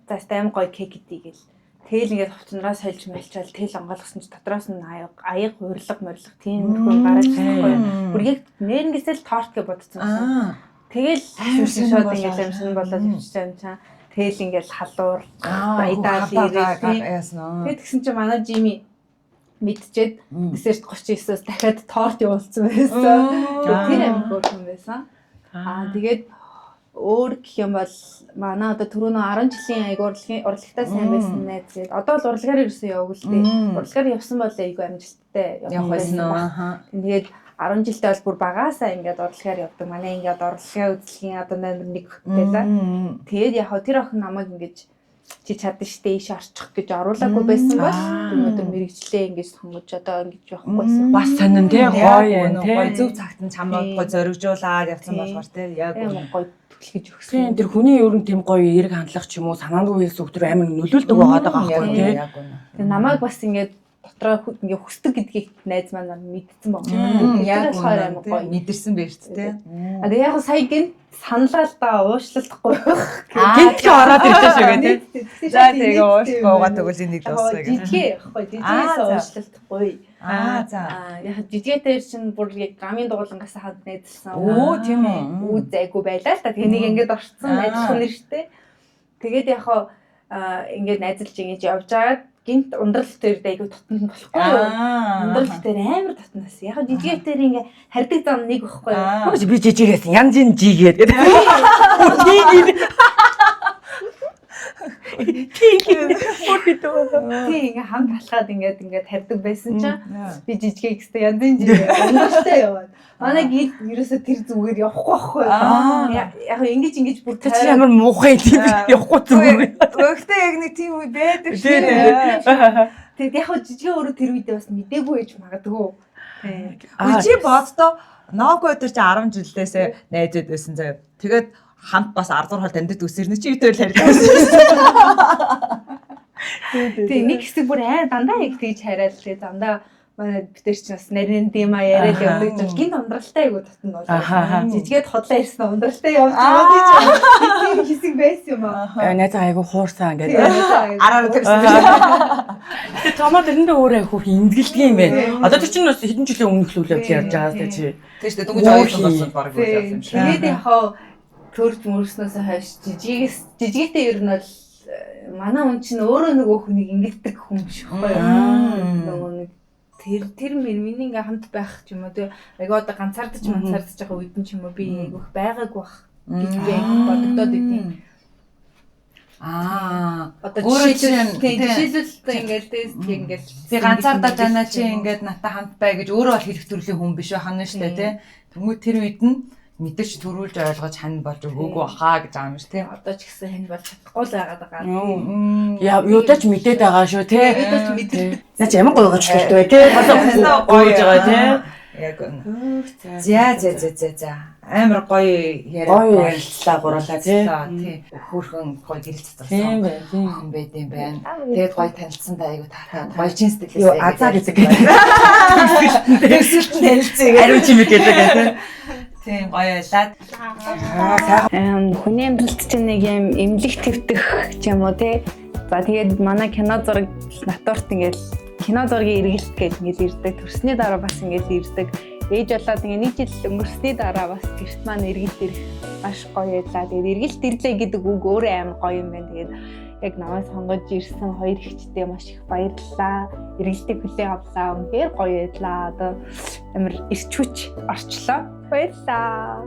за аим гоё кейк идэгэл. Тэгэл ингээд хувцнараас сольж мэлчаал тэл онгойлгосон чи дотроос нь аяг хурлаг тиймэрхүү гараад байхгүй юу? Бүр яг нэрнгээсээ л торт гэж бодсон байсан. Тэгэл шууд ингээд амшин болоод явчихсан юм чам. Тэгэл ингээд халуур баядаа ирээд тэгээд тэгсэн чи манай Жими мэдчихэд десерт 39-оос дахиад торт явуулсан байсан. Тэр амар хөөрхөн байсан. Тэгээд өөр гэх юм бол манай одоо түрүүнөө 10 жилийн айгу урлагтай сайн байсан найз гээд одоо л урлагаар ирсэн яваг л дээ. Урлагаар явсан бол айгу амжилттай явах байсан уу. Тэгээд 10 жилдээ бол бүр багаасаа ингээд урлагаар явдаг. Манай ингээд урлагийн үзлэгийн одоо номер 1 байлаа. Тэгээд яг тэр охин намайг ингээд чи чадна штэ ийш орчих гэж оруулаагүй байсан бол өнөөдөр мэрэгчлээ ингэж сонгож одоо ингэж явахгүйсэн. Бас сонин тий гоё гоё зөв цагт нь чамд гоё зоригжуулаад явсан болохоор тий яг гоё түлхэж өгсөн. Тэр хүний ер нь тийм гоё эерэг хандлах ч юм уу санаандгүй хэлс өгтөр амар нөлөөлдөг байгаа байхгүй тий. Тэгээ намайг бас ингээд дотроо ингээ хүсдэг гэдгийг найз маань мэдсэн байна. Яг амар гоё мэдэрсэн байж тээ. А тэгээ яг сая гин саналаа л да уушлалтахгүй. Гинтгэ ороод ирсэн шүү гэ тий. За тэгээ уушлахгүйгаа тэгвэл энийг дуусгая гэх. Жижиг яахгүй жижигээс уушлалтахгүй. За. Яг жижигэтэр чинь бүр яг гамын дуулангаас хад найзлсан. Оо тийм үү. Үу зайгүй байлаа л та. Тэгээ нэг ингээд орцсон найзлах нэртэй. Тэгээд яг ингээд найзлж ингэж явж байгаад гинт ундрал дээр айгу тотно болохгүй юу? Ундрал дээр амар тотноос. Яг жижигэр дээр ингээ хардаг зам нэг байхгүй юу? Би жижигээс янзын жигээд гэдэг. Бүр битүү. тий ингээ хамт алхаад ингээд тарьдаг байсан чинь би жижиг гэстэй янзын жижиг ундралтай яваад. Манай гид ерөөсө тэр зүгээр явахгүй байхгүй. Яг ингэж бүр Тэ чи ямар муухай тийм явахгүй зүгээр. Гэхдээ яг нэг тийм үе байдаг шүү. тэгээд яг жижиг өөрөө тэр үедээ бас мдээгүй ээж магадгүй. Чи боддоо Ноого өдөр чи 10 жилдээсээ найзууд байсан заяа. Тэгээд хамт бас 10 дугаар хол амьд үсэрнэ чи өдөр харилцсан. Тэг нэг хэсэг бүр дандаа яг тэгж хараад лээ. Дандаа манай битэр чи бас нарийн димаа яриад явдаг чинь гинт ундралтай айгу татна бол. Жижигэд хотлоо ирсэн ундралтай явж байгаа гэж тийм хэсэг байсан юм аа. Найзаа айгу хуурсан гэдэг. Араар тэрсэн. Тэгээ томоо тэрэндээ өөрөө айгу имзгэлдэг юм байна. Одоо тэр чинь бас хэдэн жилийн өмнөх л үйл явдал ярьж байгаа тэ чи. Тийм шүү дээ. Дөнгөж ойлгох болсон баг үйл явдал юм шиг. Тэгээд яхаа төрж мөрснөөс хойш жижигтэй ер нь бол манай хүн чинь өөрөө нөгөө хүнийг ингэдэг хүн шиг байхгүй юу. Нөгөө нэг тэр миний ингээ хамт байх ч юм уу тий айгаа одоо ганцаардаж байгаа үед нь ч юм уу би айгүйх байгаагүй бах гэж би бодогдоод идэв. Одоо жишээлбэл ингээл тест ингээл би ганцаардаж байна чи ингээд натаа хамт бай гэж өөрөө бол хэлэх төрлийн хүн биш байна шүү дээ тий. Тэнгүү тэр үед нь мэдээж төрүүлж ойлгож хань болж өгөөгүй баха гэж байгаа юм шүү тий. Одоо ч гэсэн хань болж чадахгүй л байгаад байгаа. Яа юудаач мэдээд байгаа шүү тий. Юудаач мэдээд. Наач ямар гоё гож хэлдэг бай тий. Болоо гоёж байгаа тий. Яг үнэ. За. Амар гоё ярилцлаа гурлаа тий. Хөөрхөн гоё гэрэл цацсан. Хүн байд юм байна. Тэгээд гоё танилцсан та айгу таатаа гоё чин сэтгэлээс азаа гэдэг. Тэгсэлт танилцъя. Ариун чимэг гэдэг тий. Тийм гоё ялаад. Хүний амьдралд чинь нэг юм эмнэлэг твтэх ч юм уу тий. За тэгээд манай кино зураг натурт ингээл кино зургийн эргэлт гэж ингээл ирдэг. Төрсний дараа бас ингээл ирдэг. Ээж болоод ингээ нэг жил өнгөрсний дараа бас гэрт маань эргэлт ирэх маш гоё ялаа. Тэгээд эргэлт ирлээ гэдэг үг өөрөө амар гоё юм байна. Тэгээд яг намайг сонгож ирсэн хоёр ихчтэй маш их баярлалаа. Эргэлтийг хүлээн авлаа. Үнэхээр гоё ялаа. Одоо амар ирч хүч орчлоо. Баярлалаа.